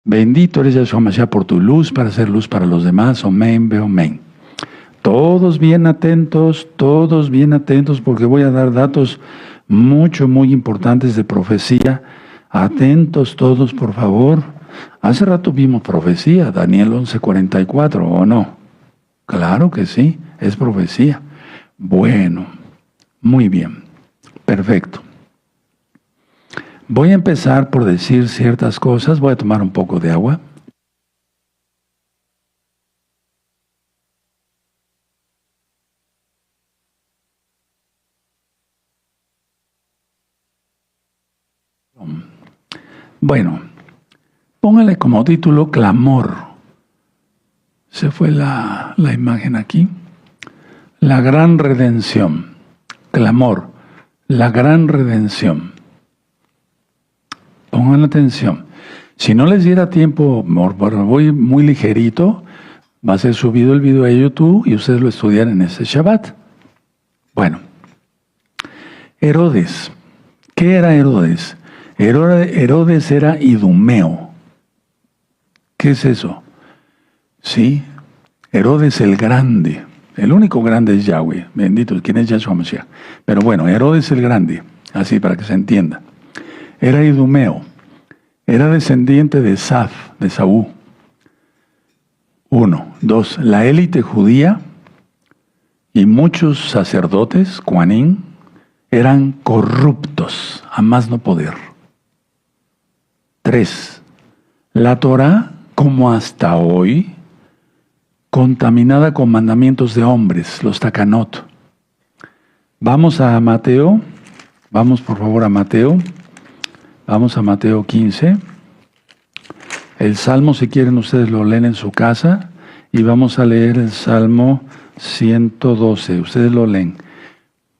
Bendito eres Yahshua Mashiach por tu luz para ser luz para los demás. Amén, amén. Todos bien atentos, porque voy a dar datos muy importantes de profecía. Atentos todos, por favor. Hace rato vimos profecía, Daniel 11:44, ¿o no? Claro que sí, es profecía. Bueno, muy bien, perfecto. Voy a empezar por decir ciertas cosas. Voy a tomar un poco de agua. Bueno, póngale como título Clamor. Se fue la imagen aquí. La gran redención. Clamor. La gran redención. Pongan atención. Si no les diera tiempo, voy muy ligerito, va a ser subido el video a YouTube y ustedes lo estudian en ese Shabbat. Bueno, Herodes. ¿Qué era Herodes? Herodes era idumeo. ¿Qué es eso? Sí, Herodes el Grande. El único grande es Yahweh. Bendito, ¿quién es Yahshua Mashiach? Pero bueno, Herodes el Grande, así para que se entienda. Era idumeo. Era descendiente de Saf, de Saúl. 1. 2. La élite judía y muchos sacerdotes, Kohanim, eran corruptos, a más no poder. 3. La Torá, como hasta hoy, contaminada con mandamientos de hombres, los takanot. Vamos a Mateo, vamos por favor a Mateo, vamos a Mateo 15. El Salmo, si quieren ustedes lo leen en su casa, y vamos a leer el Salmo 112, ustedes lo leen.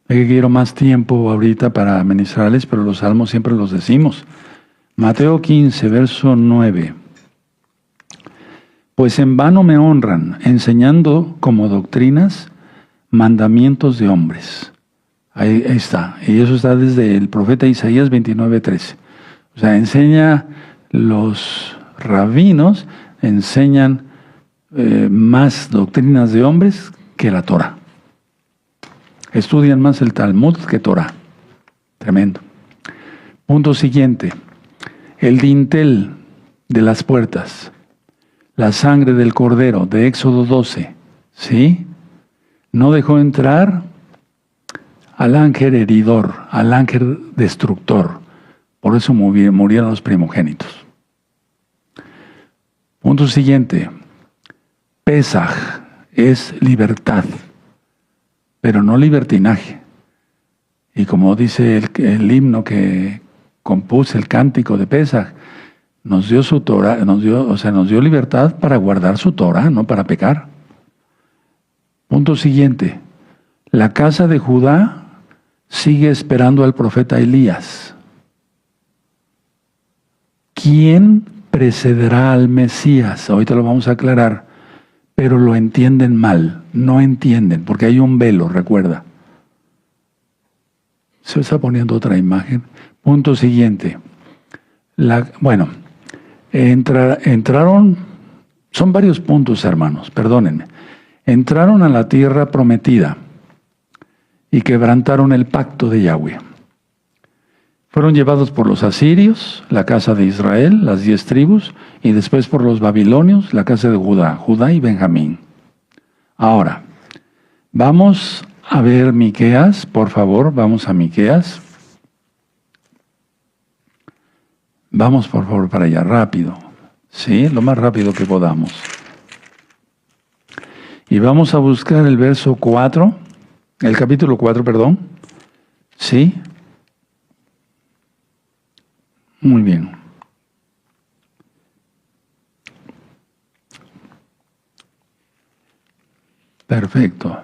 Quiero más tiempo ahorita para ministrarles, pero los salmos siempre los decimos. Mateo 15, verso 9. Pues en vano me honran, enseñando como doctrinas mandamientos de hombres. Ahí está. Y eso está desde el profeta Isaías 29:13. O sea, enseña, los rabinos enseñan más doctrinas de hombres que la Torah. Estudian más el Talmud que Torah. Tremendo. Punto siguiente. El dintel de las puertas. La sangre del cordero de Éxodo 12. ¿Sí? No dejó entrar al ángel heridor, al ángel destructor. Por eso murieron los primogénitos. Punto siguiente. Pesaj es libertad, pero no libertinaje. Y como dice el himno que compuse, el cántico de Pesaj, nos dio su Torah, nos dio libertad para guardar su Torah, no para pecar. Punto siguiente. La casa de Judá sigue esperando al profeta Elías. ¿Quién precederá al Mesías? Ahorita lo vamos a aclarar, pero lo entienden mal, no entienden, porque hay un velo, recuerda. Se está poniendo otra imagen. Punto siguiente. Entraron, son varios puntos, hermanos, perdónenme. Entraron a la tierra prometida y quebrantaron el pacto de Yahweh. Fueron llevados por los asirios, la casa de Israel, las 10 tribus, y después por los babilonios, la casa de Judá y Benjamín. Ahora, vamos a ver Miqueas, por favor, vamos a Miqueas. Vamos, por favor, para allá, rápido. Sí, lo más rápido que podamos. Y vamos a buscar el verso 4, el capítulo 4, perdón. Sí. Muy bien. Perfecto.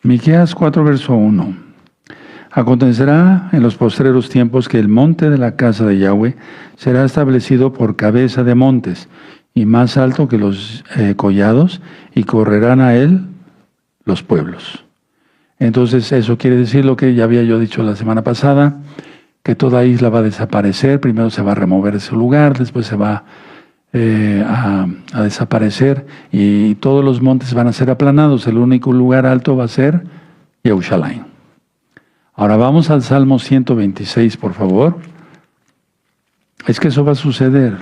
Miqueas 4, verso 1. Acontecerá en los postreros tiempos que el monte de la casa de Yahweh será establecido por cabeza de montes y más alto que los collados, y correrán a él los pueblos. Entonces eso quiere decir lo que ya había yo dicho la semana pasada, que toda isla va a desaparecer, primero se va a remover de su lugar, después se va a desaparecer y todos los montes van a ser aplanados, el único lugar alto va a ser Jerusalén. Ahora vamos al Salmo 126, por favor. Es que eso va a suceder,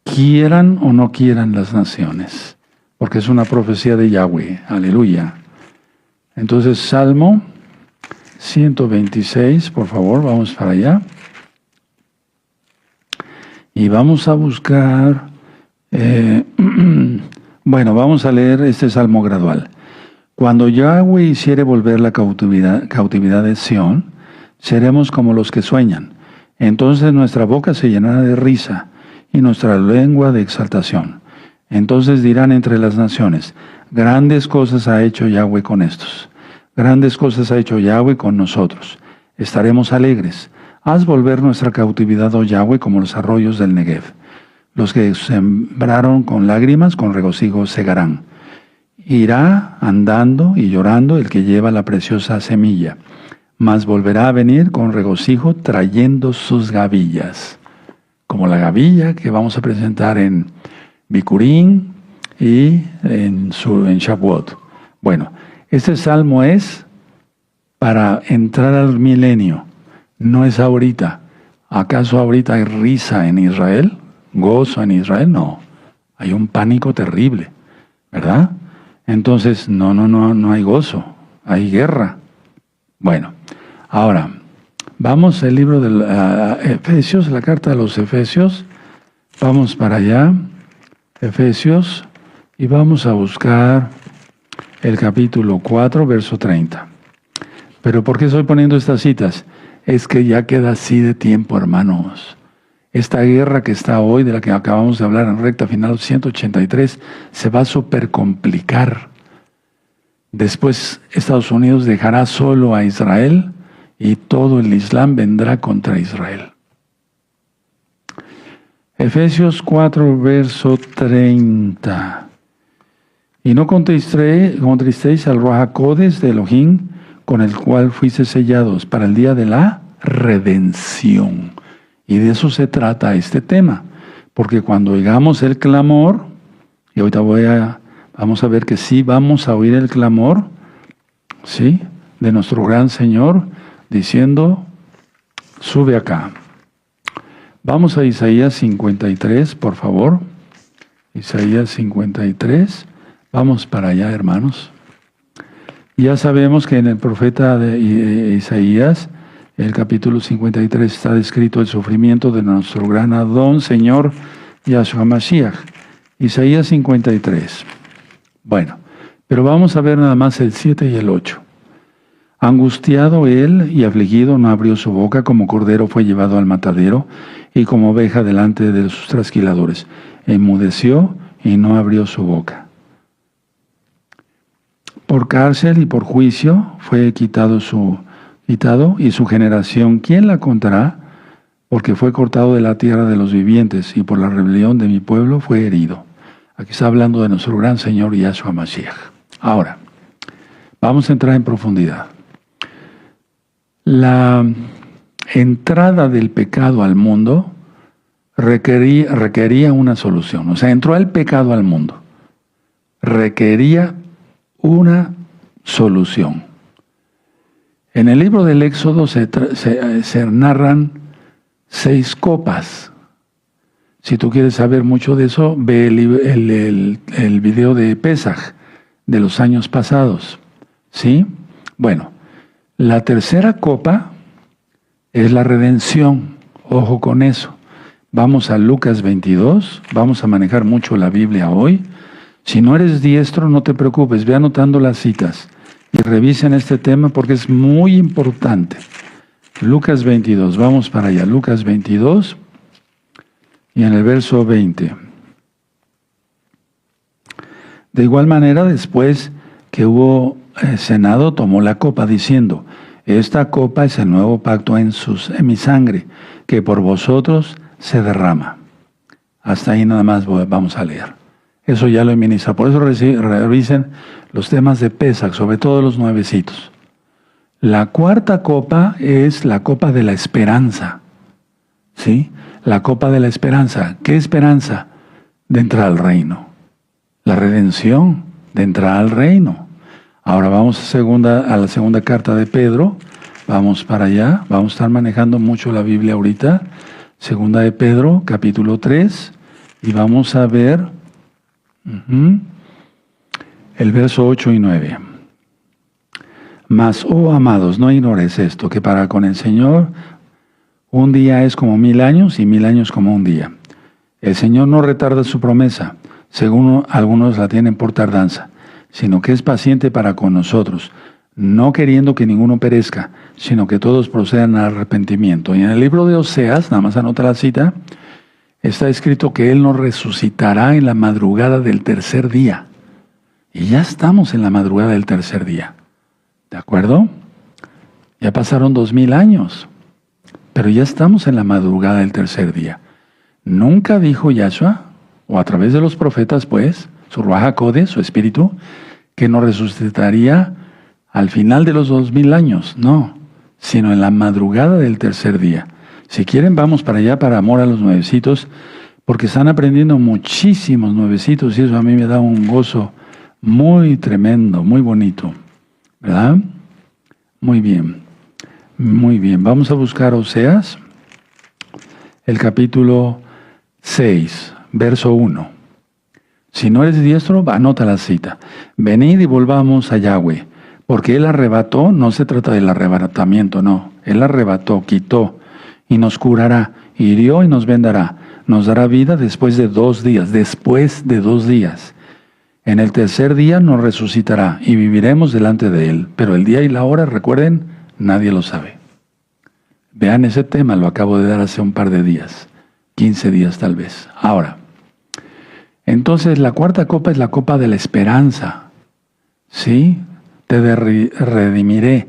quieran o no quieran las naciones, porque es una profecía de Yahweh, aleluya. Entonces, Salmo 126, por favor, vamos para allá. Y vamos a buscar, bueno, vamos a leer este Salmo gradual. Cuando Yahweh hiciere volver la cautividad de Sión, seremos como los que sueñan. Entonces nuestra boca se llenará de risa y nuestra lengua de exaltación. Entonces dirán entre las naciones, grandes cosas ha hecho Yahweh con estos. Grandes cosas ha hecho Yahweh con nosotros. Estaremos alegres. Haz volver nuestra cautividad, oh Yahweh, como los arroyos del Negev. Los que sembraron con lágrimas, con regocijo segarán. Irá andando y llorando el que lleva la preciosa semilla, mas volverá a venir con regocijo trayendo sus gavillas, como la gavilla que vamos a presentar en Bikurim y en Shavuot. Bueno, este salmo es para entrar al milenio, no es ahorita. ¿Acaso ahorita hay risa en Israel? ¿Gozo en Israel? No, hay un pánico terrible, ¿verdad? Entonces, no hay gozo, hay guerra. Bueno, ahora, vamos al libro de Efesios, la carta de los Efesios. Vamos para allá, Efesios, y vamos a buscar el capítulo 4, verso 30. Pero ¿por qué estoy poniendo estas citas? Es que ya queda así de tiempo, hermanos. Esta guerra que está hoy, de la que acabamos de hablar en recta final 183, se va a supercomplicar. Después Estados Unidos dejará solo a Israel y todo el Islam vendrá contra Israel. Efesios 4, verso 30. Y no contristéis al Ruach HaKodesh de Elohim, con el cual fuiste sellados para el día de la redención. Y de eso se trata este tema, porque cuando oigamos el clamor, y ahorita vamos a ver que sí vamos a oír el clamor, ¿sí?, de nuestro gran Señor, diciendo, sube acá. Vamos a Isaías 53, por favor. Isaías 53. Vamos para allá, hermanos. Ya sabemos que en el profeta de Isaías, el capítulo 53, está descrito el sufrimiento de nuestro gran Adón, Señor Yahshua Mashiach. Isaías 53. Bueno, pero vamos a ver nada más el 7 y el 8. Angustiado él y afligido no abrió su boca, como cordero fue llevado al matadero, y como oveja delante de sus trasquiladores. Enmudeció y no abrió su boca. Por cárcel y por juicio fue quitado y su generación, ¿quién la contará? Porque fue cortado de la tierra de los vivientes y por la rebelión de mi pueblo fue herido. Aquí está hablando de nuestro gran Señor Yahshua Mashiach. Ahora, vamos a entrar en profundidad. La entrada del pecado al mundo requería una solución. O sea, entró el pecado al mundo. Requería una solución. En el libro del Éxodo se narran 6 copas. Si tú quieres saber mucho de eso, ve el video de Pesaj de los años pasados. ¿Sí? Bueno, la tercera copa es la redención. Ojo con eso. Vamos a Lucas 22. Vamos a manejar mucho la Biblia hoy. Si no eres diestro, no te preocupes, ve anotando las citas y revisen este tema porque es muy importante. Lucas 22, vamos para allá, Lucas 22 y en el verso 20. De igual manera, después que hubo cenado, tomó la copa diciendo, esta copa es el nuevo pacto en mi sangre, que por vosotros se derrama. Hasta ahí nada más vamos a leer. Eso ya lo he ministrado. Por eso revisen los temas de Pesaj, sobre todo los nuevecitos. La cuarta copa es la copa de la esperanza. ¿sí? La copa de la esperanza. ¿Qué esperanza? De entrar al reino. La redención de entrar al reino. Ahora vamos a la segunda carta de Pedro. Vamos para allá. Vamos a estar manejando mucho la Biblia ahorita. Segunda de Pedro, capítulo 3. Y vamos a ver el verso 8 y 9. Mas, oh amados, no ignores esto, que para con el Señor un día es como 1000 años y 1000 años como un día. El Señor no retarda su promesa, según algunos la tienen por tardanza, sino que es paciente para con nosotros, no queriendo que ninguno perezca, sino que todos procedan al arrepentimiento. Y en el libro de Oseas, nada más anota la cita, está escrito que Él nos resucitará en la madrugada del tercer día. Y ya estamos en la madrugada del tercer día. ¿De acuerdo? Ya pasaron 2000 años, pero ya estamos en la madrugada del tercer día. Nunca dijo Yahshua, o a través de los profetas, pues, su Ruaj HaKodesh, su espíritu, que nos resucitaría al final de los 2000 años. No, sino en la madrugada del tercer día. Si quieren, vamos para allá, para amor a los nuevecitos, porque están aprendiendo muchísimos nuevecitos y eso a mí me da un gozo muy tremendo, muy bonito. ¿Verdad? Muy bien. Muy bien. Vamos a buscar Oseas, el capítulo 6, verso 1. Si no eres diestro, anota la cita. Venid y volvamos a Yahweh, porque Él arrebató, no se trata del arrebatamiento, no. Él arrebató, quitó, y nos curará, hirió y nos vendará. Nos dará vida después de 2 días, después de 2 días. En el tercer día nos resucitará y viviremos delante de Él. Pero el día y la hora, recuerden, nadie lo sabe. Vean ese tema, lo acabo de dar hace un par de días, 15 días tal vez. Ahora, entonces la cuarta copa es la copa de la esperanza. ¿Sí? Te redimiré,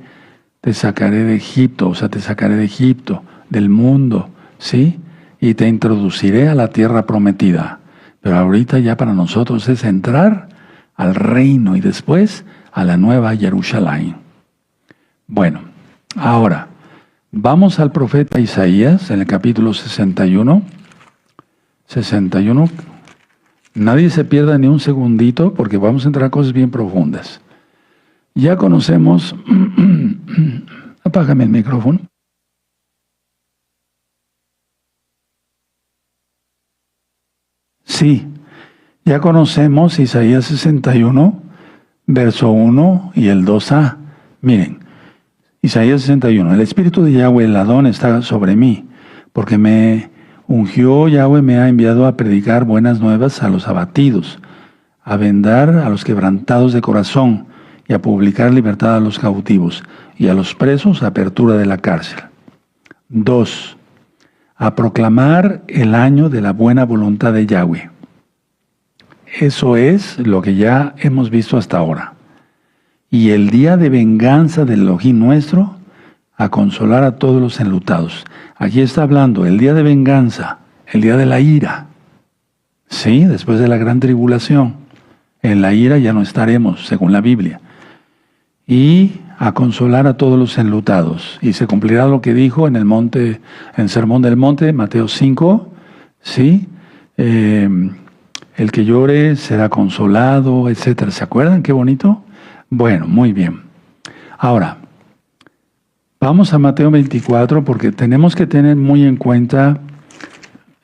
te sacaré de Egipto, o sea, te sacaré de Egipto, del mundo, ¿sí? Y te introduciré a la tierra prometida. Pero ahorita ya para nosotros es entrar al reino y después a la nueva Jerusalén. Bueno, ahora vamos al profeta Isaías en el capítulo 61. 61. Nadie se pierda ni un segundito porque vamos a entrar a cosas bien profundas. Ya conocemos... Apágame el micrófono. Sí, ya conocemos Isaías 61, verso 1 y el 2a. Miren, Isaías 61, el Espíritu de Yahweh, el Adón, está sobre mí, porque me ungió, Yahweh me ha enviado a predicar buenas nuevas a los abatidos, a vendar a los quebrantados de corazón, y a publicar libertad a los cautivos, y a los presos apertura de la cárcel. 2. A proclamar el año de la buena voluntad de Yahweh. Eso es lo que ya hemos visto hasta ahora. Y el día de venganza del Elohim nuestro, a consolar a todos los enlutados. Aquí está hablando el día de venganza, el día de la ira. Sí, después de la gran tribulación. En la ira ya no estaremos, según la Biblia. Y a consolar a todos los enlutados. Y se cumplirá lo que dijo en el monte, en Sermón del Monte, Mateo 5, ¿sí? El que llore será consolado, etc. ¿Se acuerdan? Qué bonito. Bueno, muy bien. Ahora, vamos a Mateo 24 porque tenemos que tener muy en cuenta,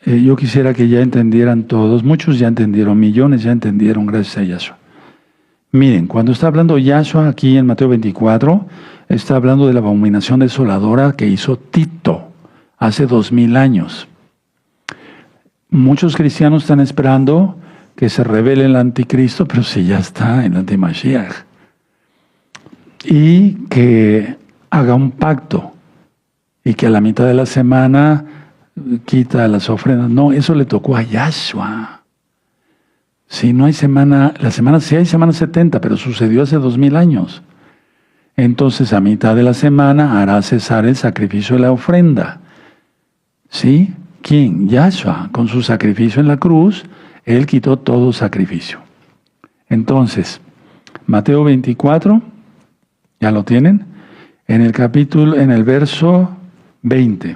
yo quisiera que ya entendieran todos, muchos ya entendieron, millones ya entendieron gracias a Yahshua. Miren, cuando está hablando Yahshua aquí en Mateo 24, está hablando de la abominación desoladora que hizo Tito hace 2000 años. Muchos cristianos están esperando que se revele el anticristo, pero si ya está el antimashiach. Y que haga un pacto y que a la mitad de la semana quita las ofrendas. No, eso le tocó a Yahshua. Si no hay semana, sí hay semana 70, pero sucedió hace 2000 años. Entonces a mitad de la semana hará cesar el sacrificio de la ofrenda. ¿Sí? ¿Quién? Yahshua, con su sacrificio en la cruz, Él quitó todo sacrificio. Entonces, Mateo 24, ¿ya lo tienen? En el capítulo, en el verso 20.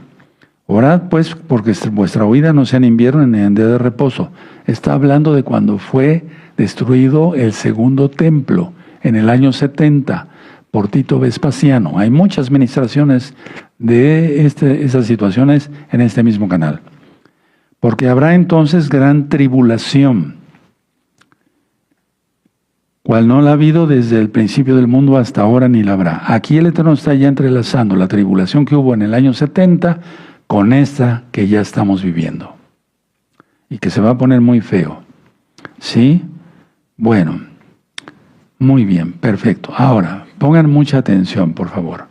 Orad pues porque vuestra huida no sea en invierno ni en día de reposo. Está hablando de cuando fue destruido el segundo templo en el año 70 por Tito Vespasiano. Hay muchas ministraciones de esas situaciones en este mismo canal. Porque habrá entonces gran tribulación, cual no la ha habido desde el principio del mundo hasta ahora ni la habrá. Aquí el Eterno está ya entrelazando la tribulación que hubo en el año 70 con esta que ya estamos viviendo. Y que se va a poner muy feo. ¿Sí? Bueno, muy bien, perfecto. Ahora, pongan mucha atención, por favor.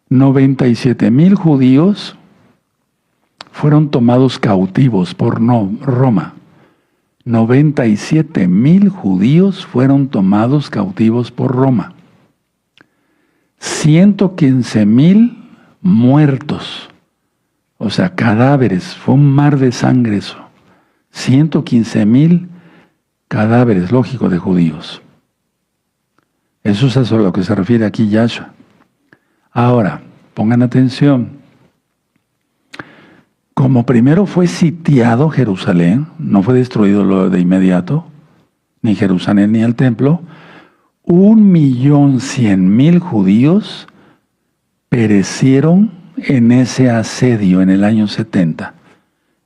97,000 judíos fueron tomados cautivos por Roma. 97,000 judíos fueron tomados cautivos por Roma. 115,000 muertos. O sea, cadáveres. Fue un mar de sangre eso. 115,000 cadáveres, lógico, de judíos. Eso es a lo que se refiere aquí Yahshua. Ahora, pongan atención. Como primero fue sitiado Jerusalén, no fue destruido de inmediato, ni Jerusalén ni el templo, 1,100,000 judíos perecieron en ese asedio en el año 70.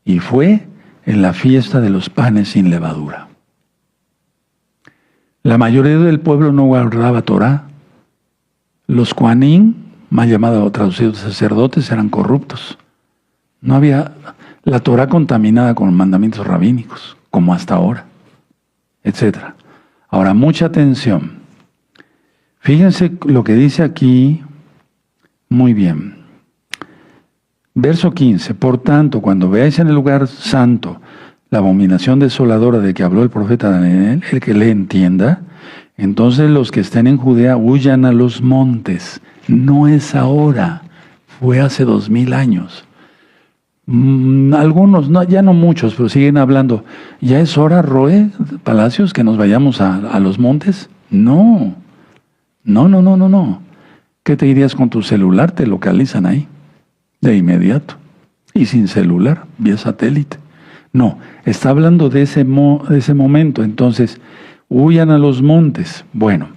Y fue en la fiesta de los panes sin levadura. La mayoría del pueblo no guardaba Torah. Los Kohanim, mal llamados o traducidos sacerdotes, eran corruptos. No había la Torah contaminada con mandamientos rabínicos, como hasta ahora, etc. Ahora, mucha atención. Fíjense lo que dice aquí, muy bien. Verso 15. Por tanto, cuando veáis en el lugar santo la abominación desoladora de que habló el profeta Daniel, el que le entienda, entonces los que estén en Judea huyan a los montes. No es ahora, fue hace 2000 años. Algunos, no, ya no muchos, pero siguen hablando. ¿Ya es hora, Roe Palacios, que nos vayamos a los montes? No. No. ¿Qué te irías con tu celular? Te localizan ahí, de inmediato. Y sin celular, vía satélite. No, está hablando de ese momento. Entonces, huyan a los montes. Bueno,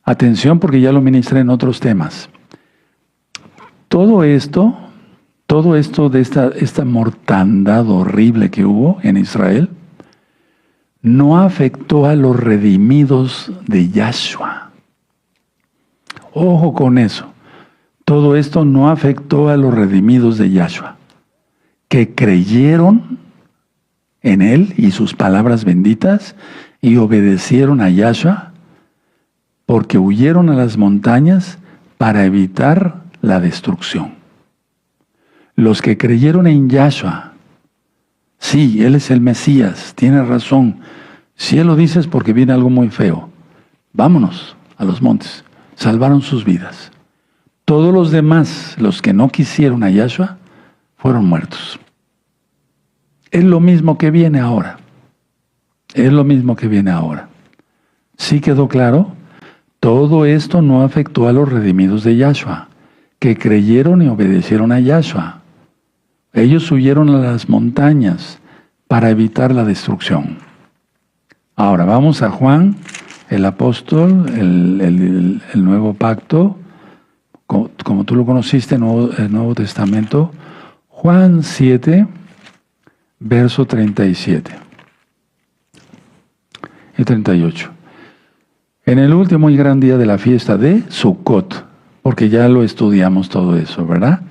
atención porque ya lo ministré en otros temas. Todo esto de esta mortandad horrible que hubo en Israel, no afectó a los redimidos de Yahshua. Ojo con eso. Todo esto no afectó a los redimidos de Yahshua, que creyeron en Él y sus palabras benditas y obedecieron a Yahshua porque huyeron a las montañas para evitar la destrucción. Los que creyeron en Yahshua, sí, Él es el Mesías, tiene razón. Si Él lo dice es porque viene algo muy feo. Vámonos a los montes. Salvaron sus vidas. Todos los demás, los que no quisieron a Yahshua, fueron muertos. Es lo mismo que viene ahora. Es lo mismo que viene ahora. ¿Sí quedó claro? Todo esto no afectó a los redimidos de Yahshua, que creyeron y obedecieron a Yahshua. Ellos huyeron a las montañas para evitar la destrucción. Ahora vamos a Juan, el apóstol, el nuevo pacto, como tú lo conociste, el Nuevo Testamento. Juan 7, verso 37 y 38. En el último y gran día de la fiesta de Sukkot, porque ya lo estudiamos todo eso, ¿verdad?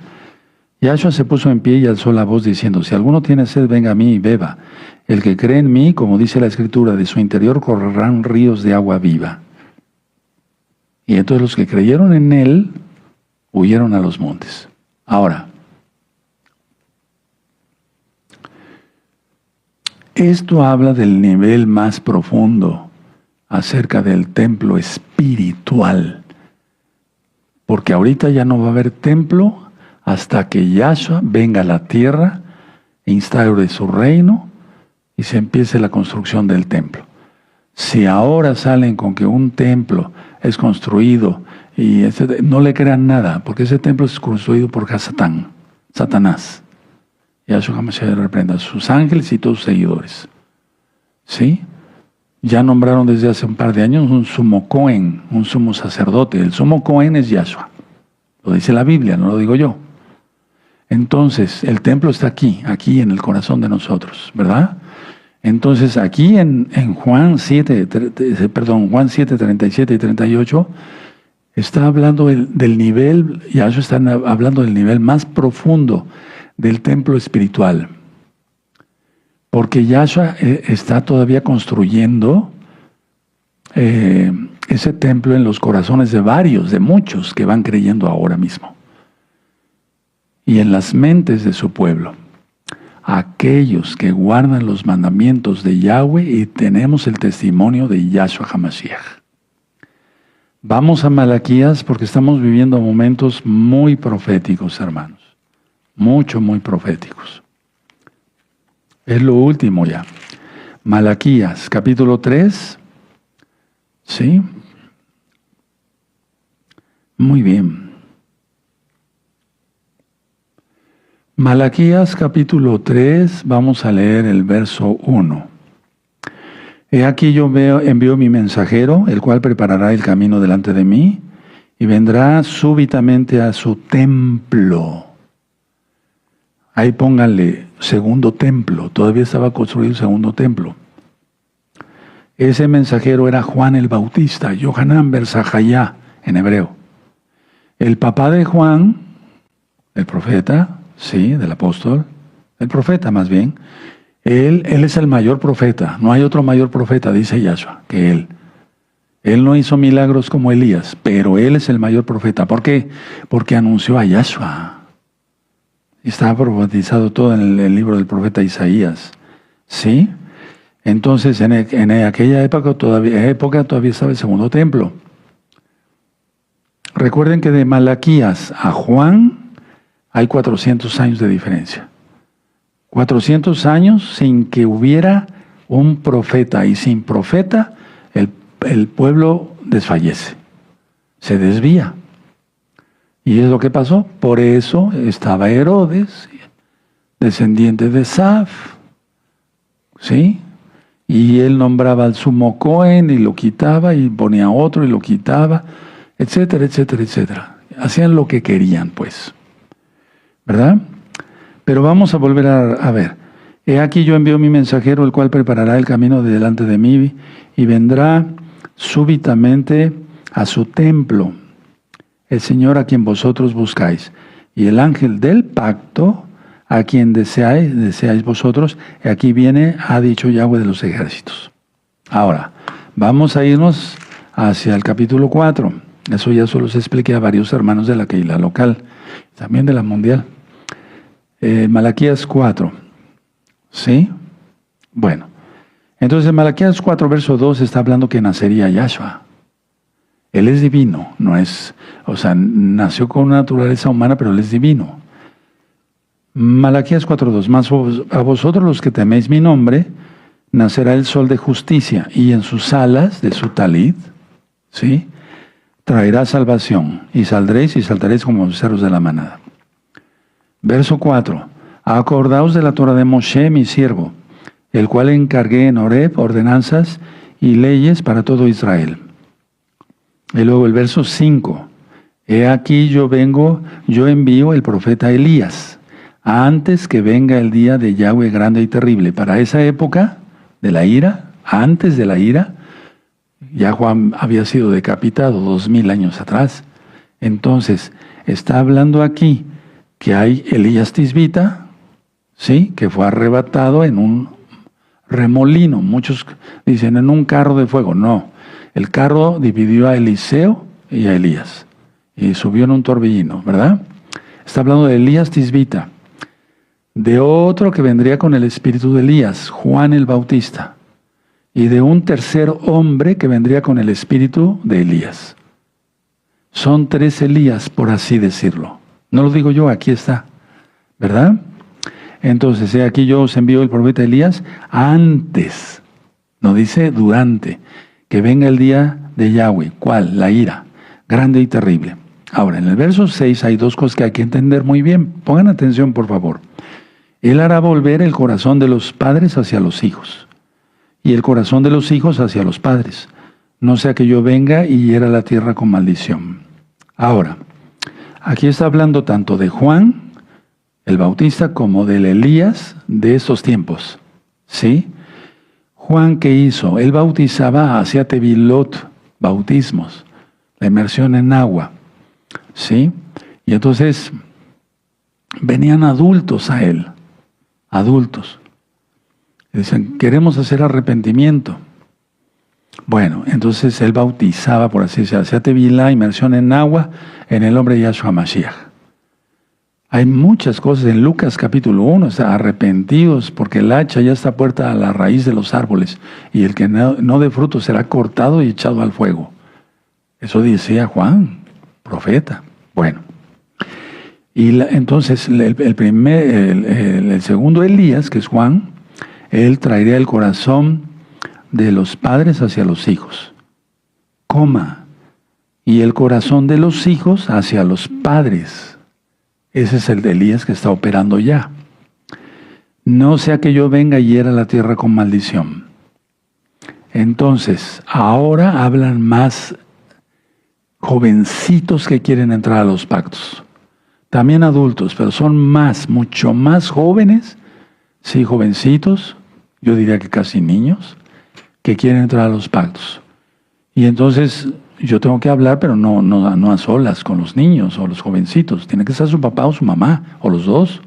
Yahshua se puso en pie y alzó la voz diciendo: si alguno tiene sed, venga a mí y beba. El que cree en mí, como dice la Escritura, de su interior correrán ríos de agua viva. Y entonces los que creyeron en Él huyeron a los montes. Ahora, esto habla del nivel más profundo acerca del templo espiritual. Porque ahorita ya no va a haber templo hasta que Yahshua venga a la tierra, instaure su reino y se empiece la construcción del templo. Si ahora salen con que un templo es construido y no le crean nada, porque ese templo es construido por Satanás. Yahshua HaMashiach reprenda a sus ángeles y todos sus seguidores. ¿Sí? Ya nombraron desde hace un par de años un sumo Cohen, un sumo sacerdote. El sumo Cohen es Yahshua. Lo dice la Biblia, no lo digo yo. Entonces, el templo está aquí en el corazón de nosotros, ¿verdad? Entonces, aquí en Juan 7, Juan 7, 37 y 38, está hablando del nivel, Yahshua está hablando del nivel más profundo del templo espiritual. Porque Yahshua está todavía construyendo ese templo en los corazones de muchos que van creyendo ahora mismo. Y en las mentes de su pueblo. Aquellos que guardan los mandamientos de Yahweh y tenemos el testimonio de Yahshua HaMashiach. Vamos a Malaquías porque estamos viviendo momentos muy proféticos, hermanos. Muy proféticos. Es lo último ya. Malaquías, capítulo 3. ¿Sí? Muy bien. Malaquías, capítulo 3, vamos a leer el verso 1. He aquí yo envío mi mensajero, el cual preparará el camino delante de mí, y vendrá súbitamente a su templo. Ahí pónganle segundo templo, todavía estaba construido el segundo templo. Ese mensajero era Juan el Bautista, Yohanan Bersajayá en hebreo. El papá de Juan, el profeta, sí, del apóstol, el profeta más bien, él es el mayor profeta, no hay otro mayor profeta, dice Yahshua, que él. Él no hizo milagros como Elías, pero él es el mayor profeta. ¿Por qué? Porque anunció a Yahshua. Está profetizado todo en el libro del profeta Isaías. ¿Sí? Entonces, en aquella época todavía estaba el segundo templo. Recuerden que de Malaquías a Juan hay 400 años de diferencia. 400 años sin que hubiera un profeta. Y sin profeta, el pueblo desfallece. Se desvía. ¿Y es lo que pasó? Por eso estaba Herodes, descendiente de Saf, ¿sí? Y él nombraba al sumo Cohen y lo quitaba, y ponía otro y lo quitaba, etcétera, etcétera, etcétera. Hacían lo que querían, pues. ¿Verdad? Pero vamos a volver a ver. He aquí yo envío mi mensajero, el cual preparará el camino de delante de mí, y vendrá súbitamente a su templo, el Señor a quien vosotros buscáis, y el ángel del pacto a quien deseáis vosotros, y aquí viene, ha dicho Yahweh de los ejércitos. Ahora, vamos a irnos hacia el capítulo 4. Eso ya solo se expliqué a varios hermanos de la Keilah local, también de la mundial. Malaquías 4. ¿Sí? Bueno, entonces en Malaquías 4, verso 2 está hablando que nacería Yahshua. Él es divino, no es, nació con una naturaleza humana, pero Él es divino. Malaquías 4:2, mas a vosotros los que teméis mi nombre, nacerá el sol de justicia, y en sus alas de su talit, ¿sí?, traerá salvación, y saldréis y saltaréis como los cerros de la manada. Verso 4, acordaos de la Torah de Moshe, mi siervo, el cual encargué en Horeb ordenanzas y leyes para todo Israel. Y luego el verso 5, he aquí yo envío el profeta Elías, antes que venga el día de Yahweh grande y terrible. Para esa época de la ira, antes de la ira, ya Juan había sido decapitado 2000 años atrás. Entonces, está hablando aquí que hay Elías Tisbita, ¿sí?, que fue arrebatado en un remolino. Muchos dicen en un carro de fuego. No, el carro dividió a Eliseo y a Elías y subió en un torbellino, ¿verdad? Está hablando de Elías Tisbita, de otro que vendría con el espíritu de Elías, Juan el Bautista, y de un tercer hombre que vendría con el espíritu de Elías. Son 3 Elías, por así decirlo. No lo digo yo, aquí está, ¿verdad? Entonces, aquí yo os envío el profeta Elías antes, no dice durante, que venga el día de Yahweh. ¿Cuál? La ira, grande y terrible. Ahora, en el verso 6 hay 2 cosas que hay que entender muy bien. Pongan atención, por favor. Él hará volver el corazón de los padres hacia los hijos, y el corazón de los hijos hacia los padres, no sea que yo venga y hiera la tierra con maldición. Ahora, aquí está hablando tanto de Juan, el Bautista, como del Elías de estos tiempos. ¿Sí? Juan, ¿qué hizo? Él bautizaba, hacía tevilot, bautismos, la inmersión en agua. ¿Sí? Y entonces venían adultos a él, adultos. Y dicen, queremos hacer arrepentimiento. Bueno, entonces él bautizaba, por así decirlo, hacía tevilá, inmersión en agua, en el nombre de Yahshua Mashiach. Hay muchas cosas en Lucas capítulo 1, o sea, arrepentidos, porque el hacha ya está puesta a la raíz de los árboles, y el que no dé fruto será cortado y echado al fuego. Eso decía Juan, profeta. Bueno, y entonces el segundo Elías, que es Juan, él traería el corazón de los padres hacia los hijos, y el corazón de los hijos hacia los padres. Ese es el de Elías que está operando ya. No sea que yo venga y hiera la tierra con maldición. Entonces, ahora hablan más jovencitos que quieren entrar a los pactos. También adultos, pero son mucho más jóvenes, sí, jovencitos, yo diría que casi niños, que quieren entrar a los pactos. Y entonces yo tengo que hablar, pero no a solas con los niños o los jovencitos. Tiene que ser su papá o su mamá, o los dos.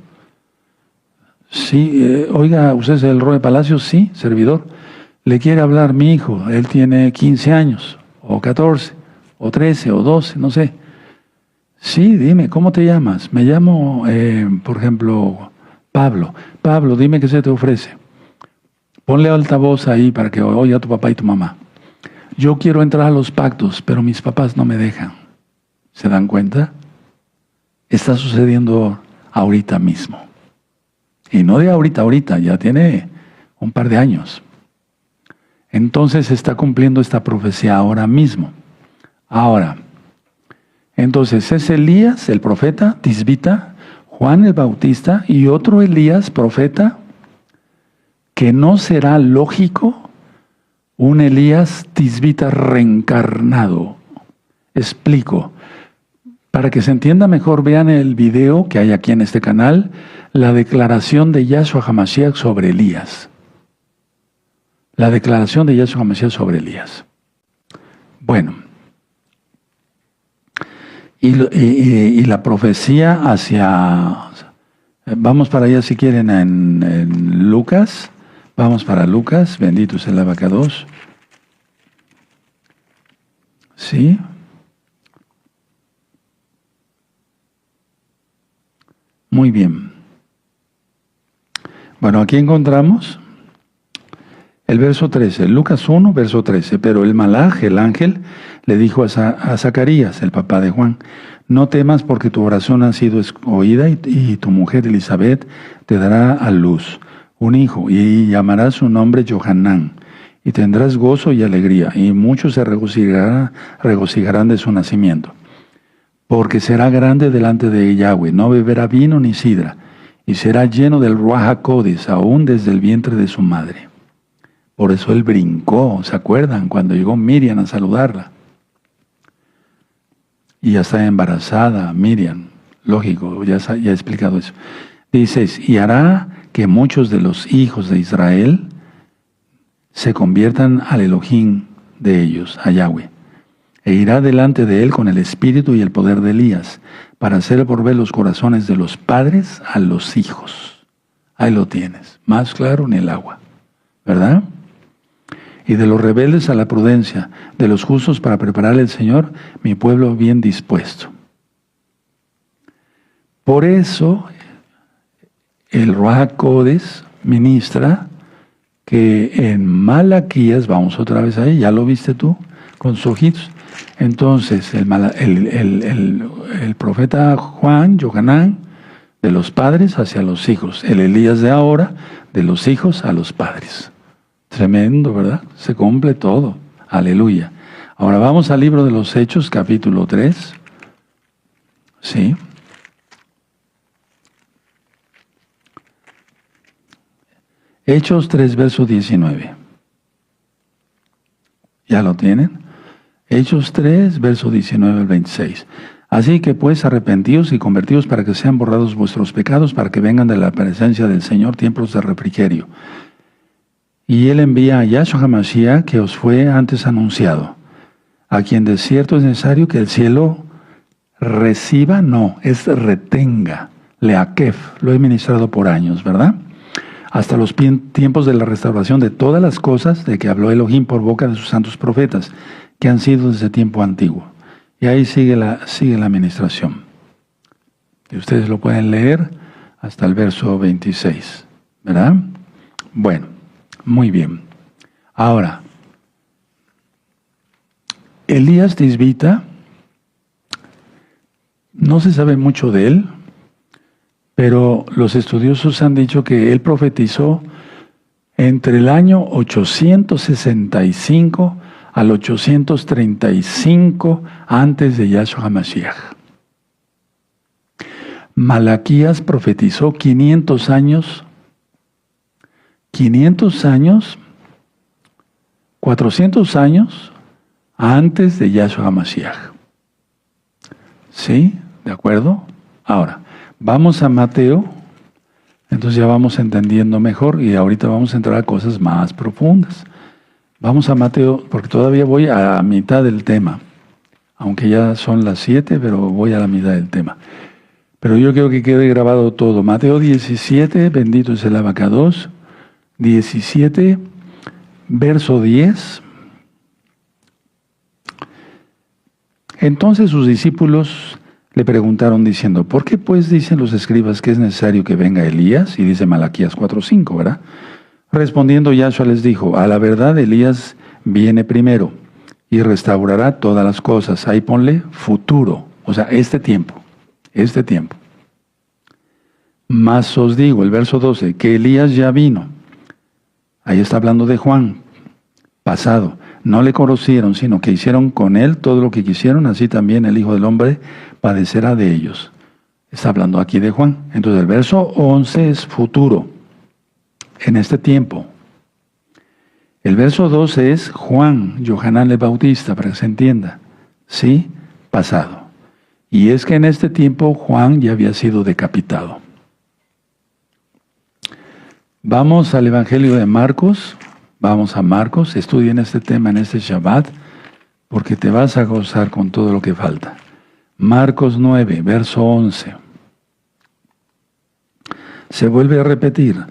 Sí, oiga, ¿usted es el Roe Palacio? Sí, servidor. Le quiere hablar mi hijo, él tiene 15 años, o 14, o 13, o 12, no sé. Sí, dime, ¿cómo te llamas? Me llamo, por ejemplo, Pablo. Pablo, dime qué se te ofrece. Ponle altavoz ahí para que oiga a tu papá y tu mamá. Yo quiero entrar a los pactos, pero mis papás no me dejan. ¿Se dan cuenta? Está sucediendo ahorita mismo. Y no de ahorita, ya tiene un par de años. Entonces se está cumpliendo esta profecía ahora mismo. Ahora, entonces es Elías, el profeta, tisbita, Juan el Bautista y otro Elías, profeta, que no será lógico un Elías tisbita reencarnado. Explico. Para que se entienda mejor, vean el video que hay aquí en este canal, la declaración de Yahshua HaMashiach sobre Elías. La declaración de Yahshua HaMashiach sobre Elías. Bueno. Y la profecía hacia... Vamos para allá si quieren en Lucas. Vamos para Lucas, bendito sea el abacados. ¿Sí? Muy bien. Bueno, aquí encontramos el verso 13, Lucas 1, verso 13. Pero el malaj, el ángel, le dijo a Zacarías, el papá de Juan, no temas porque tu oración ha sido oída y tu mujer Elizabeth te dará a luz un hijo, y llamarás su nombre Johanán, y tendrás gozo y alegría, y muchos se regocijarán de su nacimiento. Porque será grande delante de Yahweh, no beberá vino ni sidra, y será lleno del Ruach HaKodesh, aún desde el vientre de su madre. Por eso él brincó, ¿se acuerdan? Cuando llegó Miriam a saludarla. Y ya está embarazada Miriam, lógico, ya he explicado eso. Dices, y hará que muchos de los hijos de Israel se conviertan al Elohim de ellos, a Yahweh, e irá delante de él con el espíritu y el poder de Elías, para hacer volver los corazones de los padres a los hijos. Ahí lo tienes, más claro ni el agua, ¿verdad? Y de los rebeldes a la prudencia, de los justos para preparar al Señor, mi pueblo bien dispuesto. Por eso, el Ruach HaKodesh ministra que en Malaquías, vamos otra vez ahí, ya lo viste tú, con sus ojitos. Entonces, el profeta Juan, Johanán, de los padres hacia los hijos. El Elías de ahora, de los hijos a los padres. Tremendo, ¿verdad? Se cumple todo. Aleluya. Ahora vamos al libro de los Hechos, capítulo 3. Sí. Hechos 3, verso 19. ¿Ya lo tienen? Hechos 3, verso 19 al 26. Así que pues arrepentíos y convertíos para que sean borrados vuestros pecados, para que vengan de la presencia del Señor tiempos de refrigerio. Y Él envía a Yahshua HaMashiach, que os fue antes anunciado, a quien de cierto es necesario que el cielo reciba, no, es retenga, leakef, lo he ministrado por años, ¿verdad? Hasta los tiempos de la restauración de todas las cosas de que habló Elohim por boca de sus santos profetas, que han sido desde tiempo antiguo. Y ahí sigue la administración. Y ustedes lo pueden leer hasta el verso 26, ¿verdad? Bueno, muy bien. Ahora, Elías Tisbita, no se sabe mucho de él, pero los estudiosos han dicho que él profetizó entre el año 865 al 835 antes de Yahshua HaMashiach. Malaquías profetizó 500 años, 400 años antes de Yahshua HaMashiach. ¿Sí? ¿De acuerdo? Ahora, vamos a Mateo, entonces ya vamos entendiendo mejor y ahorita vamos a entrar a cosas más profundas. Vamos a Mateo, porque todavía voy a la mitad del tema, aunque ya son las 7, pero voy a la mitad del tema. Pero yo quiero que quede grabado todo. Mateo 17, bendito es el Abacados, 17, verso 10. Entonces sus discípulos le preguntaron diciendo, ¿por qué pues dicen los escribas que es necesario que venga Elías? Y dice Malaquías 4:5, ¿verdad? Respondiendo Yahshua les dijo, a la verdad Elías viene primero y restaurará todas las cosas. Ahí ponle futuro, o sea, este tiempo. Mas os digo, el verso 12, que Elías ya vino. Ahí está hablando de Juan, pasado. No le conocieron, sino que hicieron con él todo lo que quisieron, así también el Hijo del Hombre padecerá de ellos. Está hablando aquí de Juan. Entonces el verso 11 es futuro, en este tiempo. El verso 12 es Juan, Yohanan el Bautista, para que se entienda. Sí, pasado. Y es que en este tiempo Juan ya había sido decapitado. Vamos al Evangelio de Marcos. Vamos a Marcos. Estudien este tema en este Shabbat, porque te vas a gozar con todo lo que falta. Marcos 9, verso 11. Se vuelve a repetir.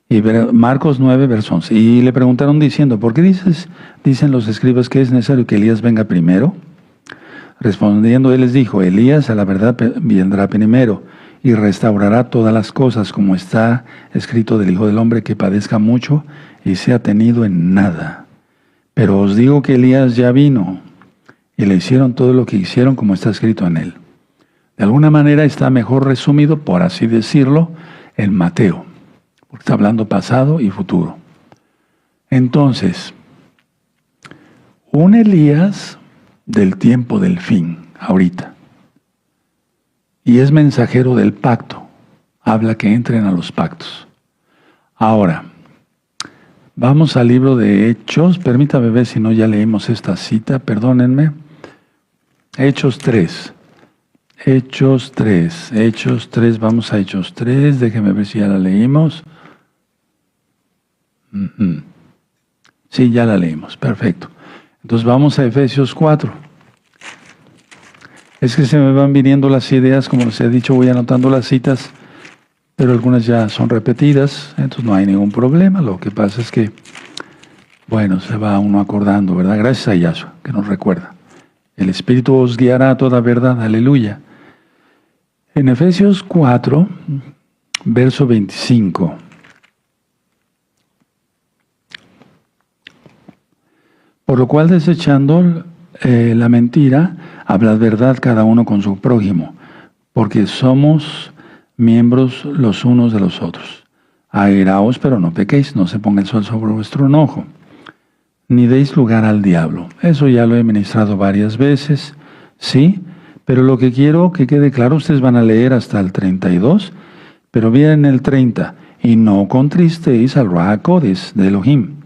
Y Marcos 9, verso 11. Y le preguntaron diciendo, ¿por qué dicen los escribas que es necesario que Elías venga primero? Respondiendo él les dijo, Elías a la verdad vendrá primero y restaurará todas las cosas, como está escrito del Hijo del Hombre, que padezca mucho y sea tenido en nada. Pero os digo que Elías ya vino y le hicieron todo lo que hicieron, como está escrito en él. De alguna manera está mejor resumido, por así decirlo, en Mateo, porque está hablando pasado y futuro. Entonces, un Elías del tiempo del fin, ahorita, y es mensajero del pacto, habla que entren a los pactos. Ahora, vamos al libro de Hechos, permítame ver si no ya leímos esta cita, perdónenme. Hechos 3, vamos a Hechos 3, déjenme ver si ya la leímos. Sí, ya la leímos, perfecto. Entonces vamos a Efesios 4. Es que se me van viniendo las ideas, como les he dicho, voy anotando las citas, pero algunas ya son repetidas, entonces no hay ningún problema. Lo que pasa es que, bueno, se va uno acordando, ¿verdad? Gracias a Yahshua, que nos recuerda. El Espíritu os guiará a toda verdad, aleluya. En Efesios 4, verso 25. Por lo cual, desechando la mentira, hablad verdad cada uno con su prójimo, porque somos miembros los unos de los otros. Airaos, pero no pequéis, no se ponga el sol sobre vuestro enojo, ni deis lugar al diablo. Eso ya lo he ministrado varias veces, ¿sí? Pero lo que quiero que quede claro, ustedes van a leer hasta el 32, pero miren el 30. y no contristéis al Ruach HaKodesh de Elohim,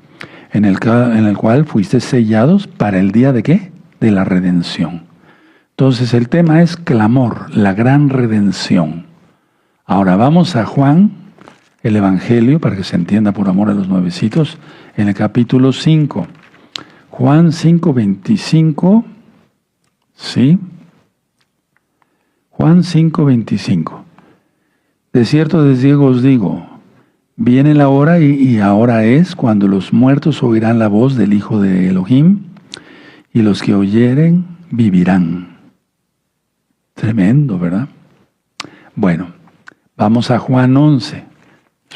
en el cual fuisteis sellados para el día de ¿qué? De la redención. Entonces el tema es clamor, la gran redención. Ahora vamos a Juan, el Evangelio, para que se entienda por amor a los nuevecitos, en el capítulo 5. Juan 5:25, ¿sí? Juan 5:25. De cierto les digo, os digo, viene la hora y ahora es cuando los muertos oirán la voz del Hijo de Elohim, y los que oyeren vivirán. Tremendo, ¿verdad? Bueno, vamos a Juan 11.